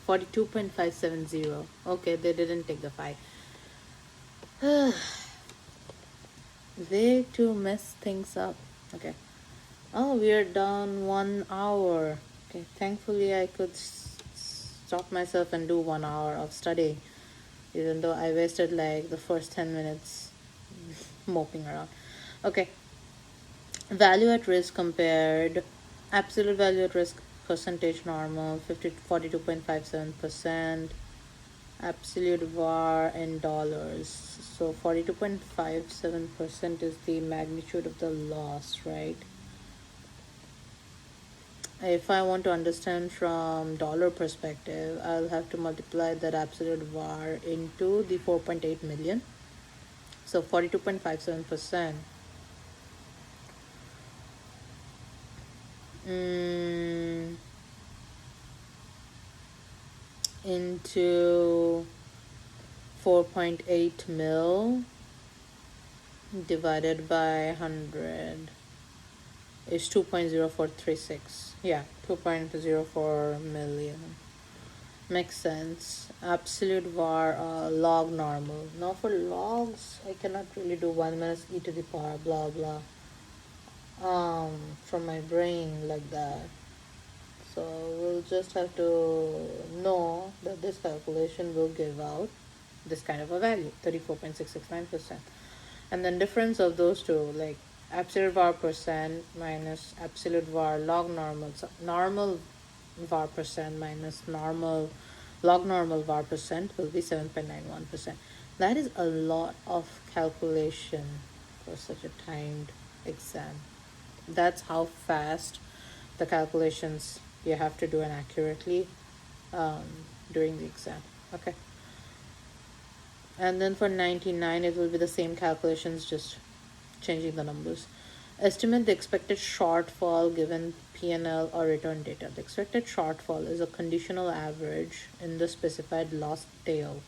42.570. Okay, they didn't take the 5. They to mess things up. Okay. Oh, we are down 1 hour. Okay, thankfully I could stop myself and do 1 hour of studying, even though I wasted like the first 10 minutes moping around. Okay. Value at risk compared. Absolute value at risk percentage normal 42.57%. Absolute var in dollars. So 42.57% is the magnitude of the loss, right? If I want to understand from dollar perspective, I'll have to multiply that absolute var into the 4.8 million. So 42.57%. Into 4.8 mil divided by 100 is 2.0436. Yeah, 2.04 million. Makes sense. Absolute var log normal. Now for logs, I cannot really do 1 minus e to the power blah blah from my brain like that. So we'll just have to know that this calculation will give out this kind of a value, 34.669%. And then difference of those two, like absolute var percent minus absolute var log normal. So normal var percent minus normal log normal var percent will be 7.91%. That is a lot of calculation for such a timed exam. That's how fast the calculations you have to do and accurately during the exam. Okay. And then for 99, it will be the same calculations, just changing the numbers. Estimate the expected shortfall given P&L or return data. The expected shortfall is a conditional average in the specified loss tail.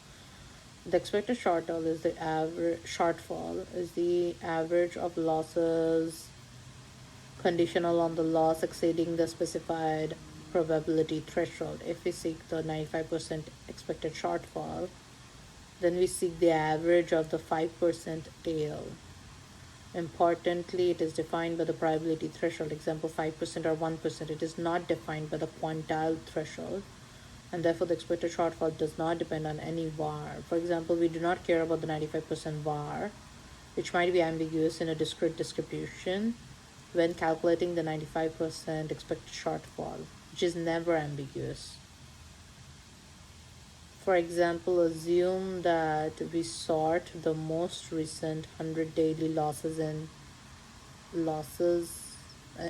The expected shortfall is the average of losses conditional on the loss exceeding the specified probability threshold. If we seek the 95% expected shortfall, then we seek the average of the 5% tail. Importantly, it is defined by the probability threshold. Example, 5% or 1%. It is not defined by the quantile threshold, and therefore the expected shortfall does not depend on any var. For example, we do not care about the 95% var, which might be ambiguous in a discrete distribution when calculating the 95% expected shortfall, which is never ambiguous. For example, assume that we sort the most recent 100 daily losses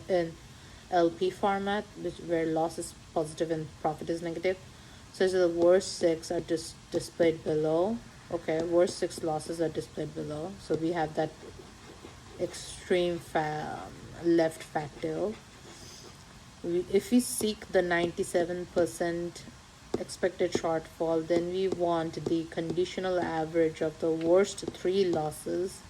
in LP format, where loss is positive and profit is negative. So the worst six are just displayed below. Okay, worst six losses are displayed below. So we have that extreme left factor. If we seek the 97% expected shortfall, then we want the conditional average of the worst three losses.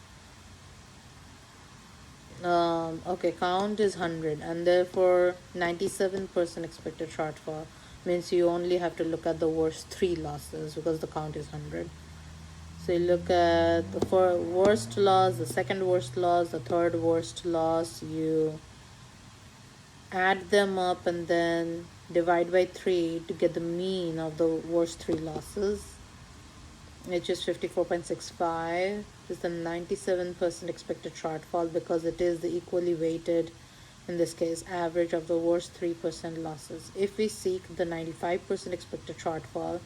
Okay, count is 100, and therefore 97% expected shortfall means you only have to look at the worst three losses because the count is 100. So you look at the worst loss, the second worst loss, the third worst loss, you add them up and then divide by 3 to get the mean of the worst three losses, which is 54.65. Is the 97% expected shortfall because it is the equally weighted, in this case, average of the worst 3% losses. If we seek the 95% expected shortfall,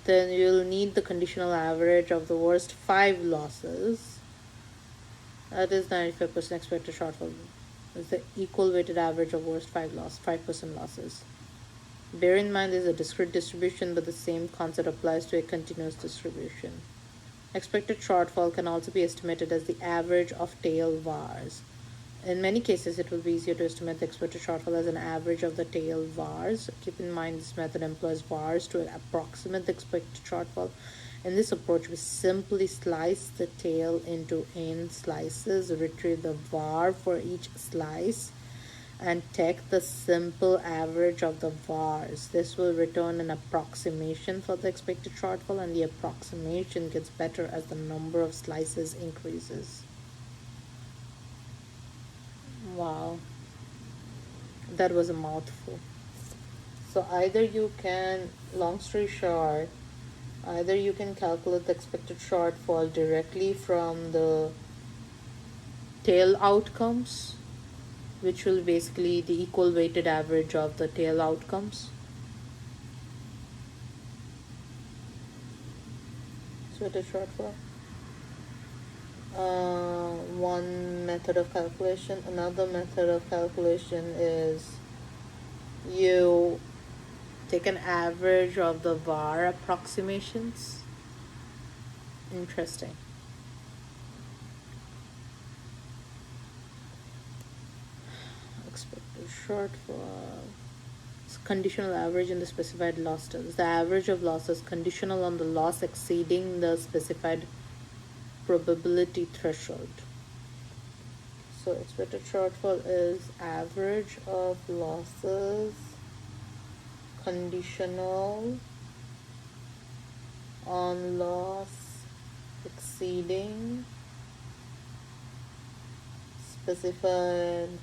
then you'll need the conditional average of the worst 5 losses. That is 95% expected shortfall. It's the equal weighted average of worst 5% losses. Bear in mind this is a discrete distribution, but the same concept applies to a continuous distribution. Expected shortfall can also be estimated as the average of tail vars. In many cases, it will be easier to estimate the expected shortfall as an average of the tail vars. Keep in mind this method employs vars to approximate the expected shortfall. In this approach, we simply slice the tail into n slices, retrieve the var for each slice, and take the simple average of the vars. This will return an approximation for the expected shortfall, and the approximation gets better as the number of slices increases. Wow, that was a mouthful. So either you can, long story short, either you can calculate the expected shortfall directly from the tail outcomes, which will basically the equal weighted average of the tail outcomes. Expected shortfall. One method of calculation. Another method of calculation is you take an average of the var approximations. Interesting. Expected shortfall. It's conditional average in the specified losses. The average of losses conditional on the loss exceeding the specified probability threshold. So expected shortfall is average of losses conditional on loss exceeding specified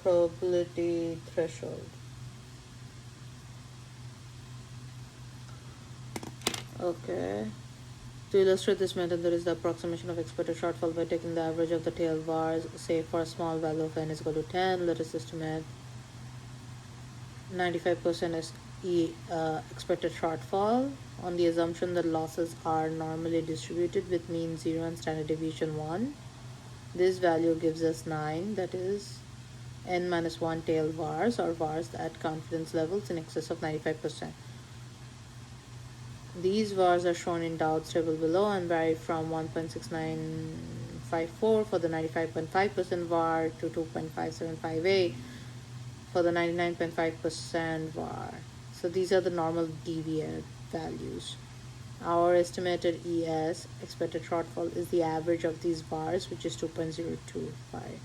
probability threshold. Okay. To illustrate this method, there is the approximation of expected shortfall by taking the average of the tail vars. Say for a small value of n is equal to 10, let us estimate 95% is expected shortfall on the assumption that losses are normally distributed with mean 0 and standard deviation 1. This value gives us 9, that is n minus 1 tail vars, or vars at confidence levels in excess of 95%. These vars are shown in Dowd's table below and vary from 1.6954 for the 95.5% var to 2.575A for the 99.5% var. So these are the normal deviate values. Our estimated ES, expected shortfall, is the average of these vars, which is 2.025.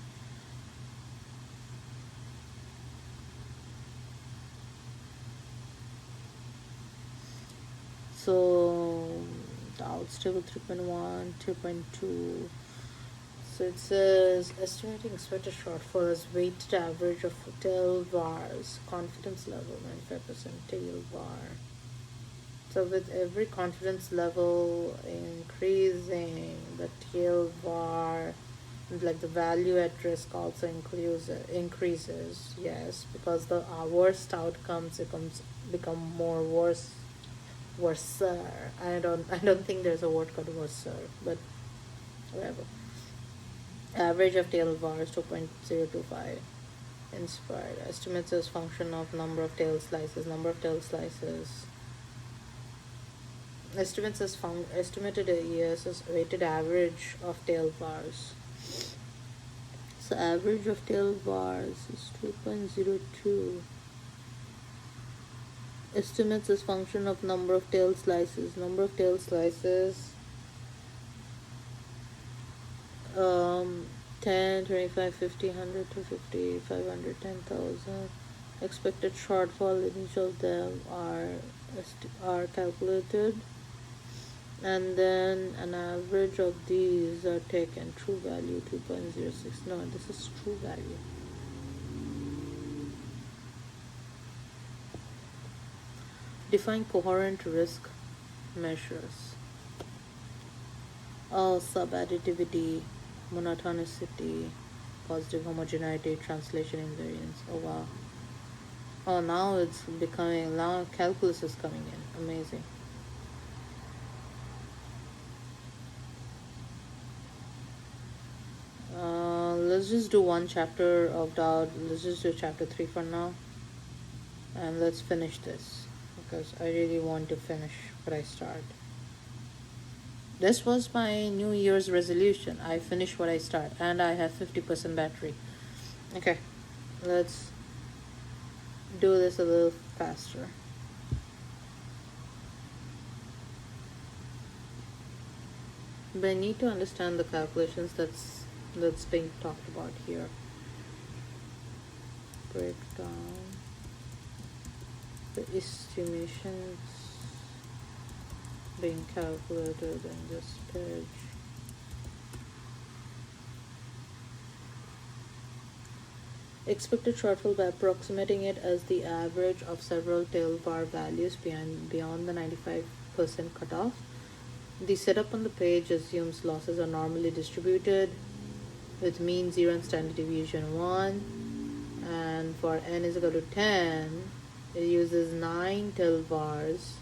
So Dowd's table 3.1, 2.2. So it says estimating expected shortfall as weighted average of tail vars, confidence level 95% tail var. So with every confidence level increasing, the tail var, like the value at risk, also increases. Yes, because the worst outcomes becomes become more worser. I don't think there's a word called worser, but whatever. Average of tail vars 2.025. Inspired estimates as function of number of tail slices. Estimates as estimated years as weighted average of tail vars. So average of tail vars is 2.02. Estimates as function of number of tail slices. Number of tail slices 10, 25, 50, 100, 250, 500, 10,000. Expected shortfall in each of them are calculated, and then an average of these are taken. True value 2.06. No, this is true value. Define coherent risk measures. Subadditivity, monotonicity, positive homogeneity, translation invariance. Oh wow. Oh, now calculus is coming in. Amazing. Let's just do one chapter of doubt. Let's just do chapter 3 for now. And let's finish this, because I really want to finish what I start. This was my New Year's resolution. I finish what I start, and I have 50% battery. Okay, let's do this a little faster. But I need to understand the calculations that's being talked about here. Break down the estimations being calculated in this page. Expected shortfall by approximating it as the average of several tail var values beyond the 95% cutoff. The setup on the page assumes losses are normally distributed with mean 0 and standard deviation 1. And for n is equal to 10, it uses 9 tail vars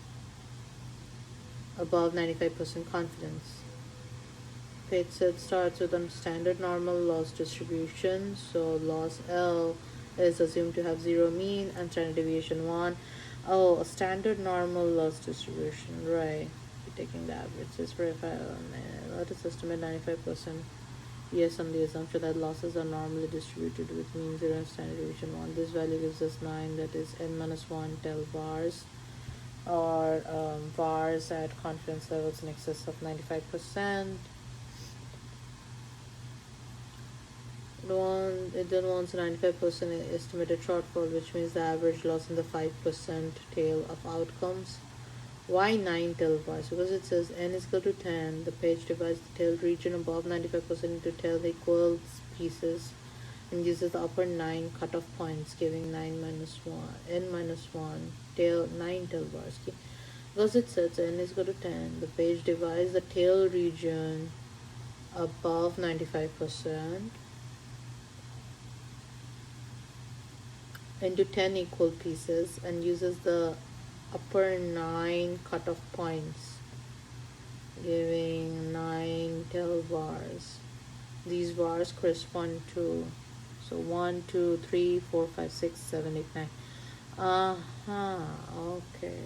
above 95% confidence. Page set starts with a standard normal loss distribution. So loss L is assumed to have 0 mean and standard deviation 1. Oh, a standard normal loss distribution, right. We're taking the averages. Let us estimate 95% yes on the assumption that losses are normally distributed with mean 0 and standard deviation 1. This value gives us 9, that is n minus 1 tail vars, or vars at confidence levels in excess of 95%. It then wants a 95% estimated shortfall, which means the average loss in the 5% tail of outcomes. Why 9 tail vars? Because it says n is equal to 10. The page divides the tail region above 95% into tail equal pieces and uses the upper 9 cutoff points, giving 9 minus 1, n minus 1, 9 tail vars. Because it says n is equal to 10, the page divides the tail region above 95% into 10 equal pieces and uses the upper 9 cutoff points, giving 9 tail vars. These vars correspond to 1, 2, 3, 4, 5, 6, 7, 8, 9. Okay.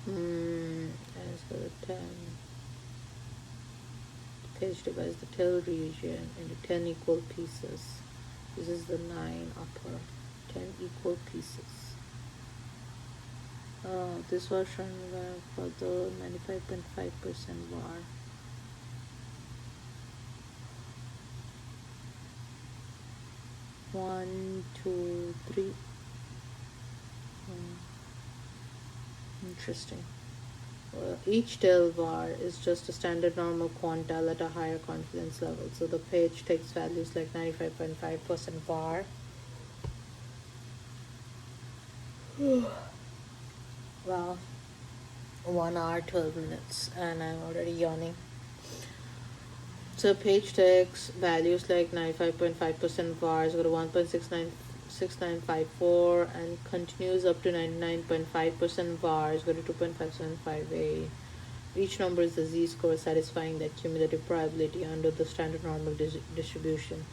Let's go to 10. The page divides the tail region into 10 equal pieces. This is the 9 upper, 10 equal pieces. This was shown for the 95.5% var. One, two, three. Interesting. Each tail var is just a standard normal quantile at a higher confidence level. So the page takes values like 95.5% var. Wow. 1 hour, 12 minutes, and I'm already yawning. So page takes values like 95.5% vars, go to 1.69 6954 and continues up to 99.5% var is equal to 2.575a. Each number is the z-score satisfying the cumulative probability under the standard normal distribution.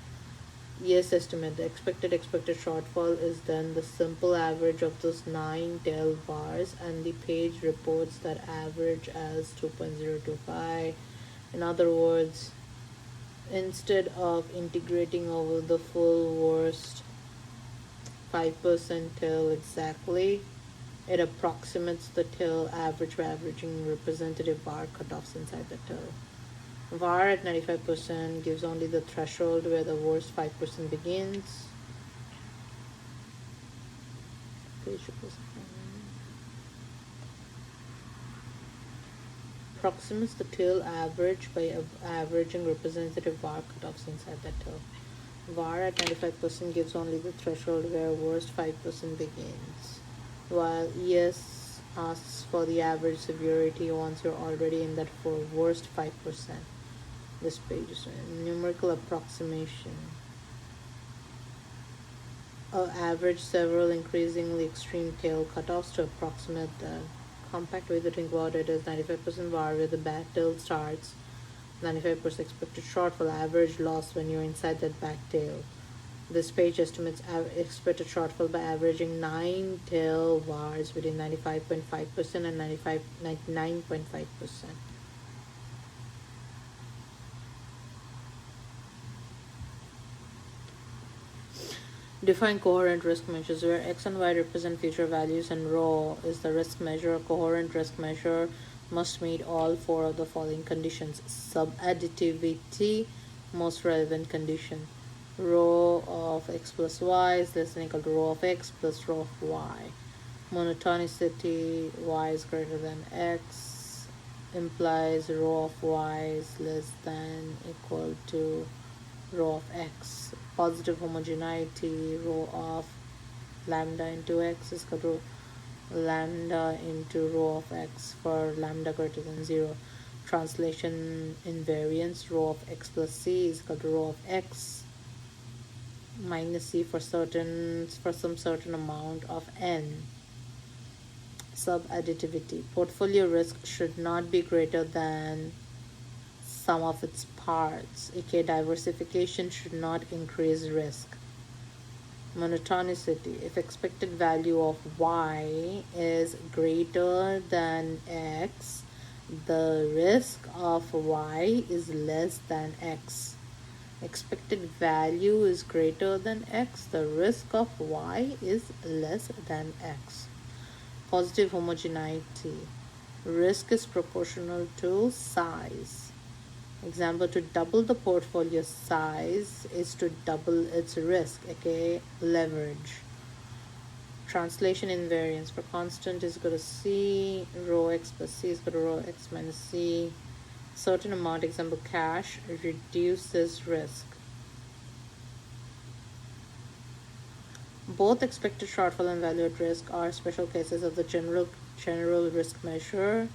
Yes estimate. The expected shortfall is then the simple average of those 9 tail bars, and the page reports that average as 2.025. In other words, instead of integrating over the full worst 5% tail exactly, it approximates the tail average by averaging representative var cutoffs inside the tail. var at 95% gives only the threshold where the worst 5% begins. Approximates the tail average by averaging representative var cutoffs inside that tail. var at 95% gives only the threshold where worst 5% begins, while ES asks for the average severity once you're already in that for worst 5%. This page is a numerical approximation. Average several increasingly extreme tail cutoffs to approximate the compact way to think about it is 95% var where the back tail starts, 95% expected shortfall average loss when you're inside that back tail. This page estimates expected shortfall by averaging 9 tail vars between 95.5% and 99.5%. Define coherent risk measures where x and y represent future values and rho is the risk measure. A coherent risk measure must meet all 4 of the following conditions. Subadditivity, most relevant condition. Rho of x plus y is less than or equal to rho of x plus rho of y. Monotonicity, y is greater than x, implies rho of y is less than equal to rho of x. Positive homogeneity, rho of lambda into x is equal to lambda into rho of x for lambda greater than 0. Translation invariance, rho of x plus c is equal to rho of x minus c for some certain amount of n. Subadditivity, portfolio risk should not be greater than sum of its parts, aka diversification should not increase risk. Monotonicity, if expected value of y is greater than x, the risk of y is less than x. Expected value is greater than x, the risk of y is less than x. Positive homogeneity, risk is proportional to size. Example, to double the portfolio size is to double its risk, aka leverage. Translation invariance, for constant is equal to c, rho x plus c is equal to rho x minus c. Certain amount, example cash, reduces risk. Both expected shortfall and value at risk are special cases of the general risk measure.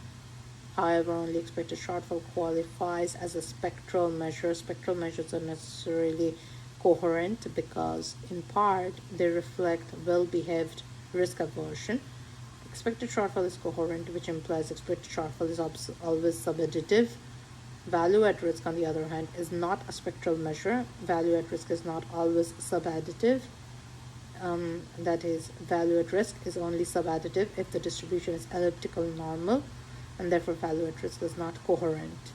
However, only expected shortfall qualifies as a spectral measure. Spectral measures are necessarily coherent because, in part, they reflect well-behaved risk aversion. Expected shortfall is coherent, which implies expected shortfall is always subadditive. Value at risk, on the other hand, is not a spectral measure. Value at risk is not always subadditive. That is, value at risk is only subadditive if the distribution is elliptical normal, and therefore value at risk is not coherent.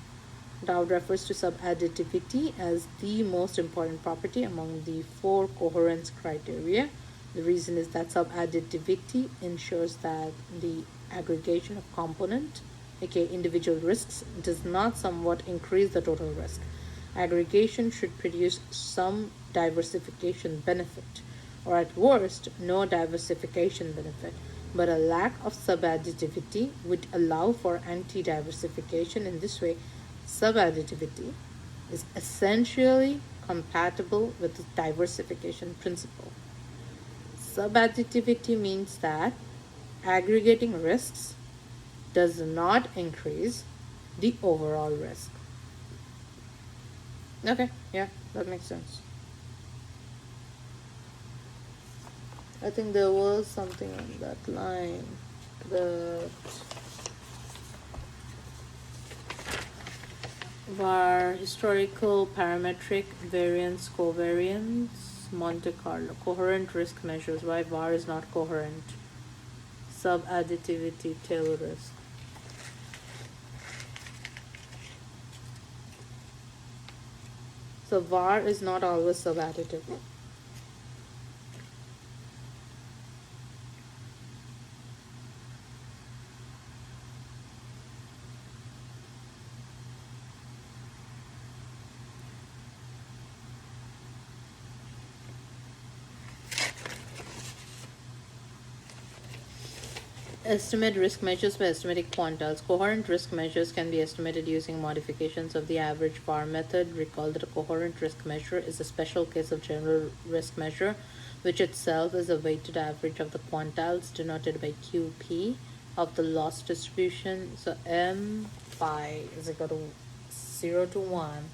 Dowd refers to subadditivity as the most important property among the 4 coherence criteria. The reason is that subadditivity ensures that the aggregation of component, aka individual risks, does not somewhat increase the total risk. Aggregation should produce some diversification benefit, or at worst, no diversification benefit. But a lack of subadditivity would allow for anti-diversification. In this way, subadditivity is essentially compatible with the diversification principle. Subadditivity means that aggregating risks does not increase the overall risk. Okay, yeah, that makes sense. I think there was something on that line that var historical parametric variance covariance Monte Carlo coherent risk measures. Why var is not coherent? Sub-additivity tail risk. So var is not always sub-additive. Estimate risk measures by estimating quantiles. Coherent risk measures can be estimated using modifications of the average var method. Recall that a coherent risk measure is a special case of general risk measure, which itself is a weighted average of the quantiles denoted by QP of the loss distribution. So M phi is equal to 0 to 1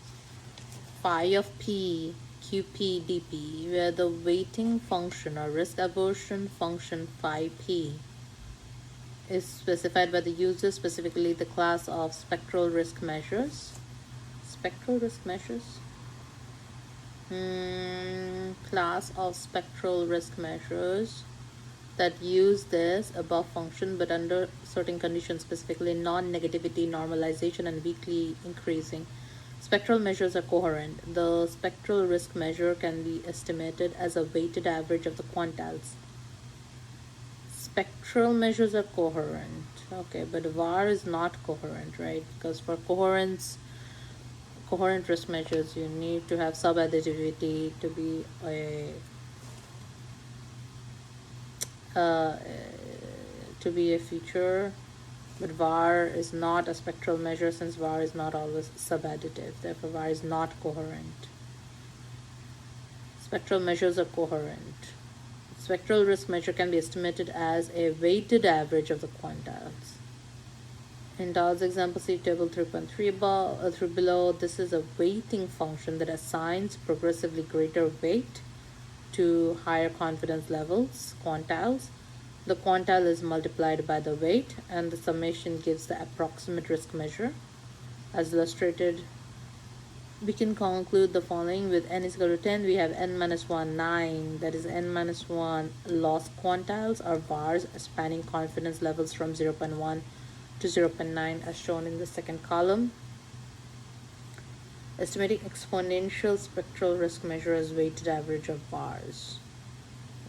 phi of P QP dP, where the weighting function or risk aversion function phi P is specified by the user, specifically the class of spectral risk measures. Spectral risk measures? Class of spectral risk measures that use this above function but under certain conditions, specifically non-negativity, normalization, and weakly increasing. Spectral measures are coherent. The spectral risk measure can be estimated as a weighted average of the quantiles. Spectral measures are coherent. Okay, but var is not coherent, right? Because for coherent risk measures, you need to have sub-additivity to be a feature, but var is not a spectral measure since var is not always sub-additive. Therefore, var is not coherent. Spectral measures are coherent. Spectral risk measure can be estimated as a weighted average of the quantiles. In Dahl's example, see table 3.3 above, through below. This is a weighting function that assigns progressively greater weight to higher confidence levels, quantiles. The quantile is multiplied by the weight, and the summation gives the approximate risk measure. As illustrated, we can conclude the following. With n is equal to 10, we have n minus 1, 9. That is n minus 1 loss quantiles or vars spanning confidence levels from 0.1 to 0.9 as shown in the second column. Estimating exponential spectral risk measure as weighted average of vars.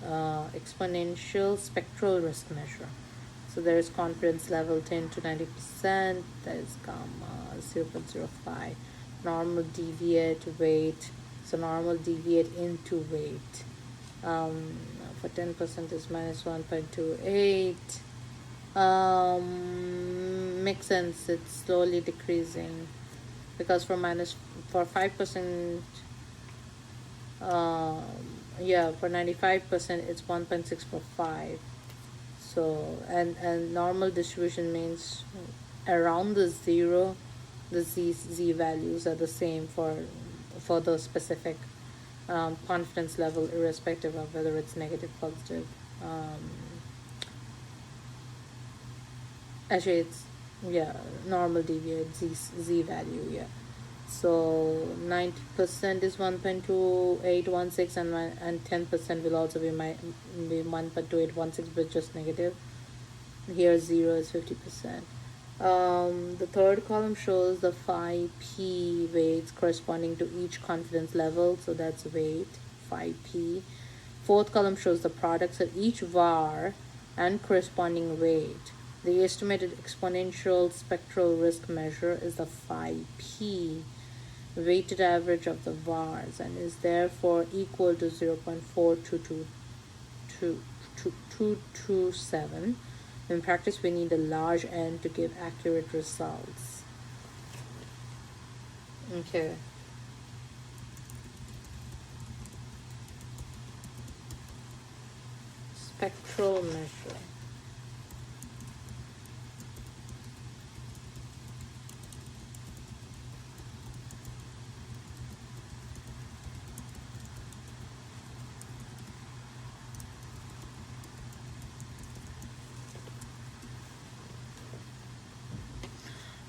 Exponential spectral risk measure. So there is confidence level 10 to 90%, that is gamma 0.05. Normal deviate weight, so normal deviate into weight. For 10% is minus 1.28. Makes sense, it's slowly decreasing because for 5%, for 95% it's 1.645. So and normal distribution means around the zero, the z values are the same for the specific confidence level, irrespective of whether it's negative, positive. Actually, it's normal deviate z value. So 90% is 1.2816, and 10% will also be 1.2816, but just negative. Here 0 is 50%. The third column shows the phi p weights corresponding to each confidence level, so that's weight phi p. Fourth column shows the products of each var and corresponding weight. The estimated exponential spectral risk measure is the phi p weighted average of the vars and is therefore equal to 0.4227. In practice, we need a large n to give accurate results. Okay. Spectral measure.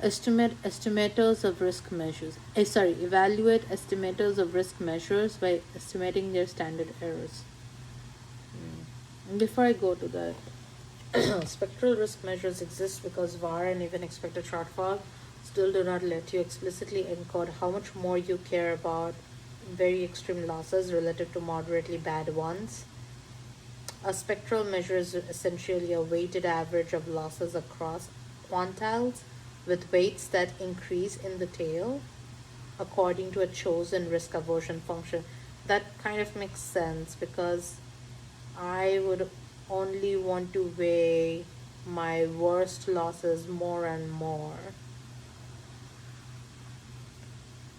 estimators of risk measures. Evaluate estimators of risk measures by estimating their standard errors. And before I go to that, spectral risk measures exist because VAR and even expected shortfall still do not let you explicitly encode how much more you care about very extreme losses relative to moderately bad ones. A spectral measure is essentially a weighted average of losses across quantiles with weights that increase in the tail according to a chosen risk aversion function. That kind of makes sense because I would only want to weigh my worst losses more and more.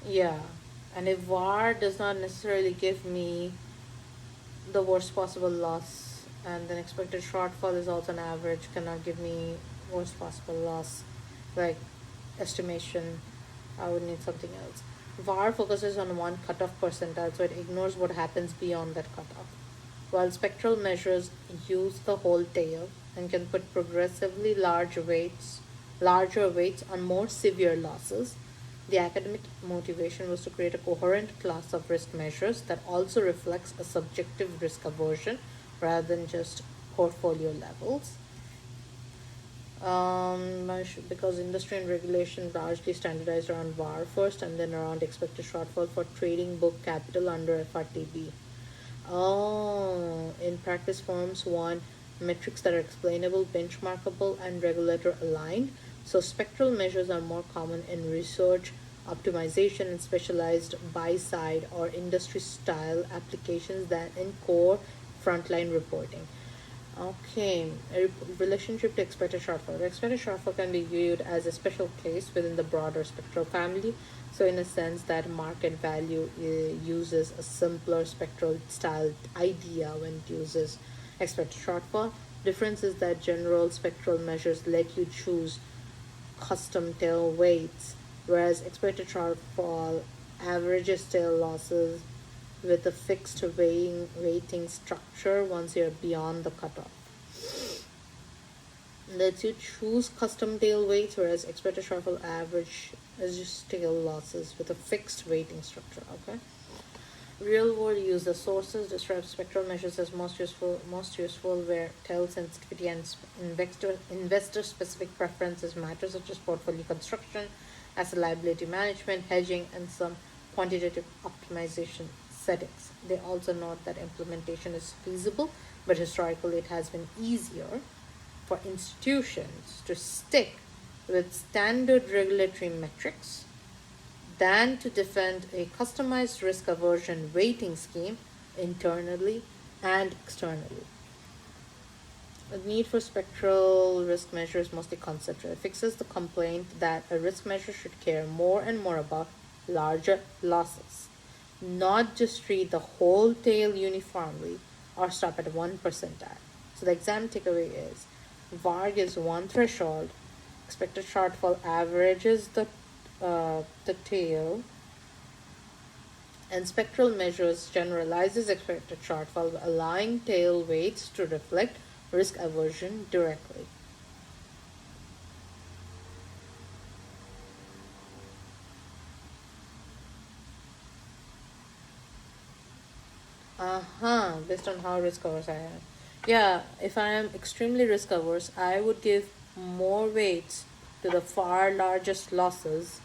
Yeah, and if VAR does not necessarily give me the worst possible loss, and then expected shortfall is also an average, cannot give me worst possible loss, like estimation, I would need something else. VAR focuses on one cutoff percentile, so it ignores what happens beyond that cutoff. While spectral measures use the whole tail and can put progressively larger weights on more severe losses, the academic motivation was to create a coherent class of risk measures that also reflects a subjective risk aversion rather than just portfolio levels. Because industry and regulation largely standardized around VAR first and then around expected shortfall for trading book capital under FRTB. Oh, in practice forms one, metrics that are explainable, benchmarkable, and regulator aligned. So spectral measures are more common in research, optimization, and specialized buy side or industry style applications than in core frontline reporting. Okay, relationship to expected shortfall. The expected shortfall can be viewed as a special case within the broader spectral family. So, in a sense, that market value uses a simpler spectral style idea when it uses expected shortfall. Difference is that general spectral measures let you choose custom tail weights, whereas expected shortfall averages tail losses with a fixed weighting structure once you're beyond the cutoff. Lets you choose custom tail weights, whereas expected shortfall average is just tail losses with a fixed weighting structure. Okay. Real world use. The sources describe spectral measures as most useful where tail sensitivity and investor specific preferences matter, such as portfolio construction, asset liability management, hedging, and some quantitative optimization settings. They also note that implementation is feasible, but historically it has been easier for institutions to stick with standard regulatory metrics than to defend a customized risk aversion weighting scheme internally and externally. The need for spectral risk measures mostly conceptual. It fixes the complaint that a risk measure should care more and more about larger losses, not just treat the whole tail uniformly or stop at 1 percentile. So the exam takeaway is VAR gives one threshold, expected shortfall averages the tail, and spectral measures generalizes expected shortfall, allowing tail weights to reflect risk aversion directly. Based on how risk averse I am. Yeah, if I am extremely risk averse, I would give more weights to the far largest losses,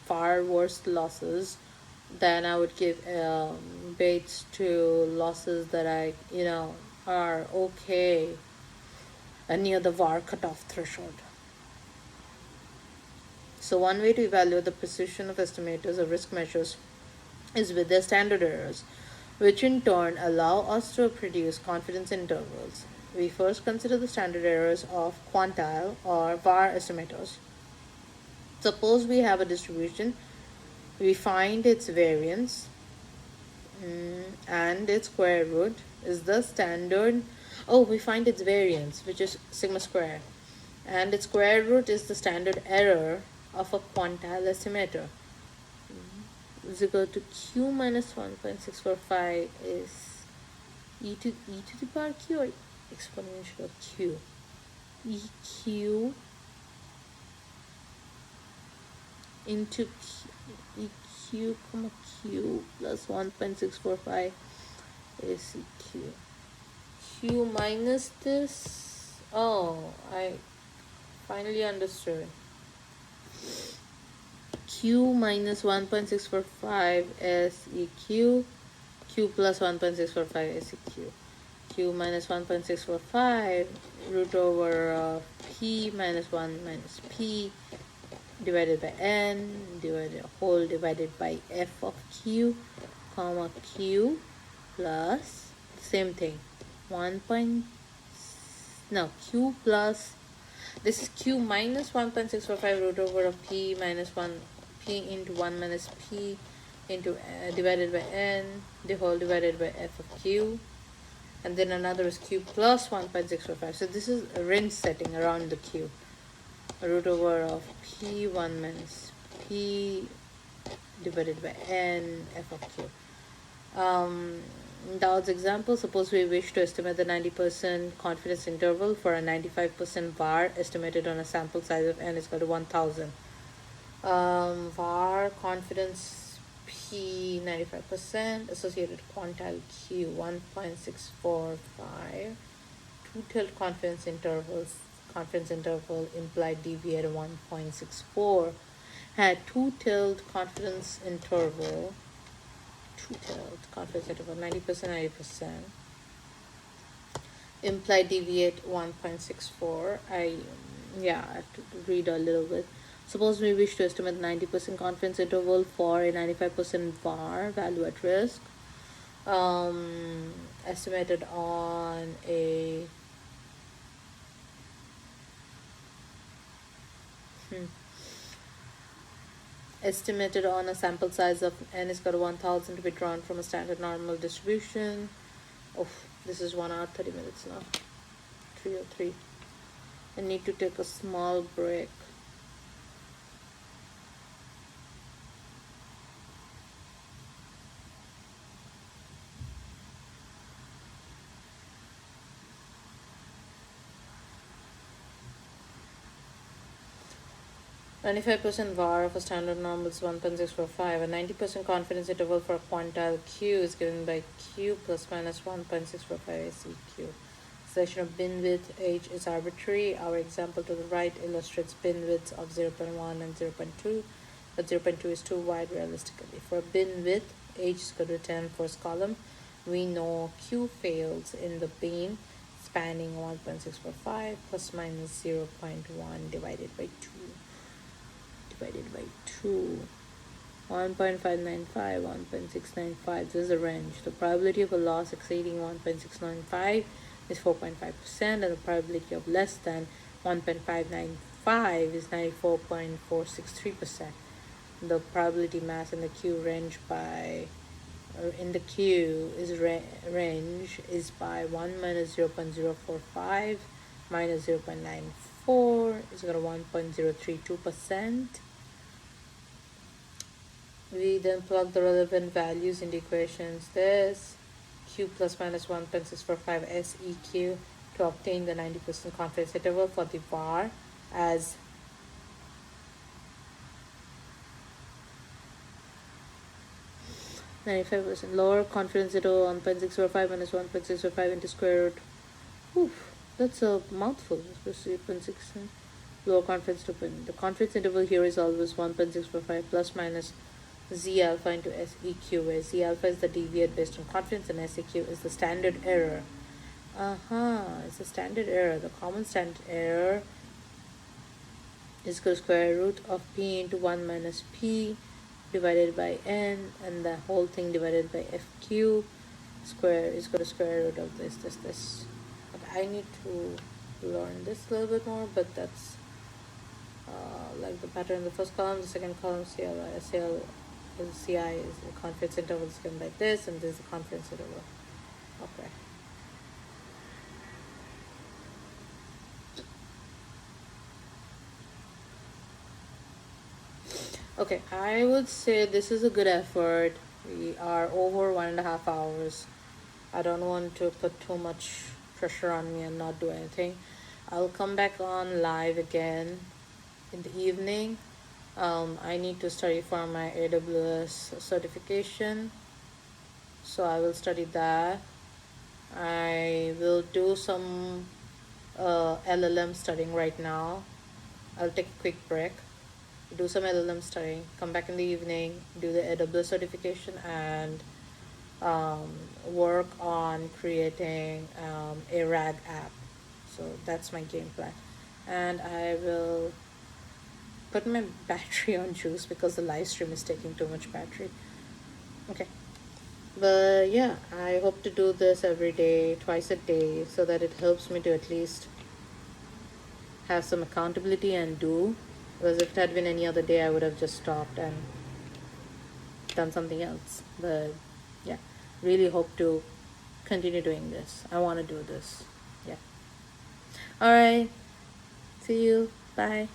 far worst losses, than I would give weights to losses that are okay and near the VAR cutoff threshold. So, one way to evaluate the precision of estimators of risk measures is with their standard errors, which in turn allow us to produce confidence intervals. We first consider the standard errors of quantile or VAR estimators. Suppose we have a distribution, we find its variance, and its square root is the standard. Oh, we find its variance, which is sigma square, and its square root is the standard error of a quantile estimator. Is equal to q minus 1.645 is e to the power q or exponential q. eq into EQ, comma Q plus 1.645 is EQ. Q minus this. Oh, I finally understood. Q minus 1.645 is EQ. Q plus 1.645 is EQ. Q minus 1.645 root over P minus 1 minus P divided by N divided by F of Q, comma Q plus same thing 1. Q plus, this is Q minus 1.645 root over of P minus 1 P into 1 minus P into divided by N the whole divided by F of Q, and then another is Q plus 1.645. So this is a range setting around the Q, root over of P1 minus P divided by N F of Q. Dow's example, suppose we wish to estimate the 90% confidence interval for a 95% var estimated on a sample size of n is equal to 1000. Var confidence P 95%, associated quantile Q 1.645, two-tailed confidence interval implied deviate 1.64. Had two-tailed confidence interval 90%, 90%, implied deviate 1.64. I have to read a little bit. Suppose we wish to estimate 90% confidence interval for a 95% var value at risk, estimated on a estimated on a sample size of n is equal to 1000 to be drawn from a standard normal distribution. Oh, this is 1 hour 30 minutes now. 3:03. I need to take a small break. (95% var of a standard normal is 1.645. A 90% confidence interval for a quantile Q is given by Q plus minus 1.645 SEQ. Selection of bin width H is arbitrary. Our example to the right illustrates bin widths of 0.1 and 0.2, but 0.2 is too wide realistically. For bin width H is equal to 10 first column, we know Q fails in the bin spanning 1.645 plus minus 0.1 divided by 2. 1.595, 1.695. This is a range. The probability of a loss exceeding 1.695 is 4.5%, and the probability of less than 1.595 is 94.463%. The probability mass in the Q range by range is by 1 minus 0.045 minus 0.94 is equal to 1.032%. We then plug the relevant values into equations. This Q plus minus 1.645 SEQ to obtain the 90% confidence interval for the var as (95%) lower confidence interval 1.645 minus 1.645 into square root. Oof, that's a mouthful. 3.6. Lower confidence interval. The confidence interval here is always 1.645 plus minus Z alpha into SEQ, where Z alpha is the deviate based on confidence and SEQ is the standard error. It's the standard error. The common standard error is equal to square root of P into 1 minus P divided by N, and the whole thing divided by FQ square is equal to square root of this. Okay, I need to learn this a little bit more, but that's like the pattern in the first column. The second column, CI is the confidence interval is given by this, and this is the confidence interval. Okay. Okay, I would say this is a good effort. We are over 1.5 hours. I don't want to put too much pressure on me and not do anything. I'll come back on live again in the evening. I need to study for my AWS certification, so I will study that. I will do some LLM studying right now. I'll take a quick break, do some LLM studying, come back in the evening, do the AWS certification, and um, work on creating a RAG app. So that's my game plan. And I will put my battery on juice because the live stream is taking too much battery. Okay. But yeah, I hope to do this every day, twice a day, so that it helps me to at least have some accountability and do. Because if it had been any other day, I would have just stopped and done something else. But yeah, really hope to continue doing this. I want to do this. Yeah. All right. See you. Bye.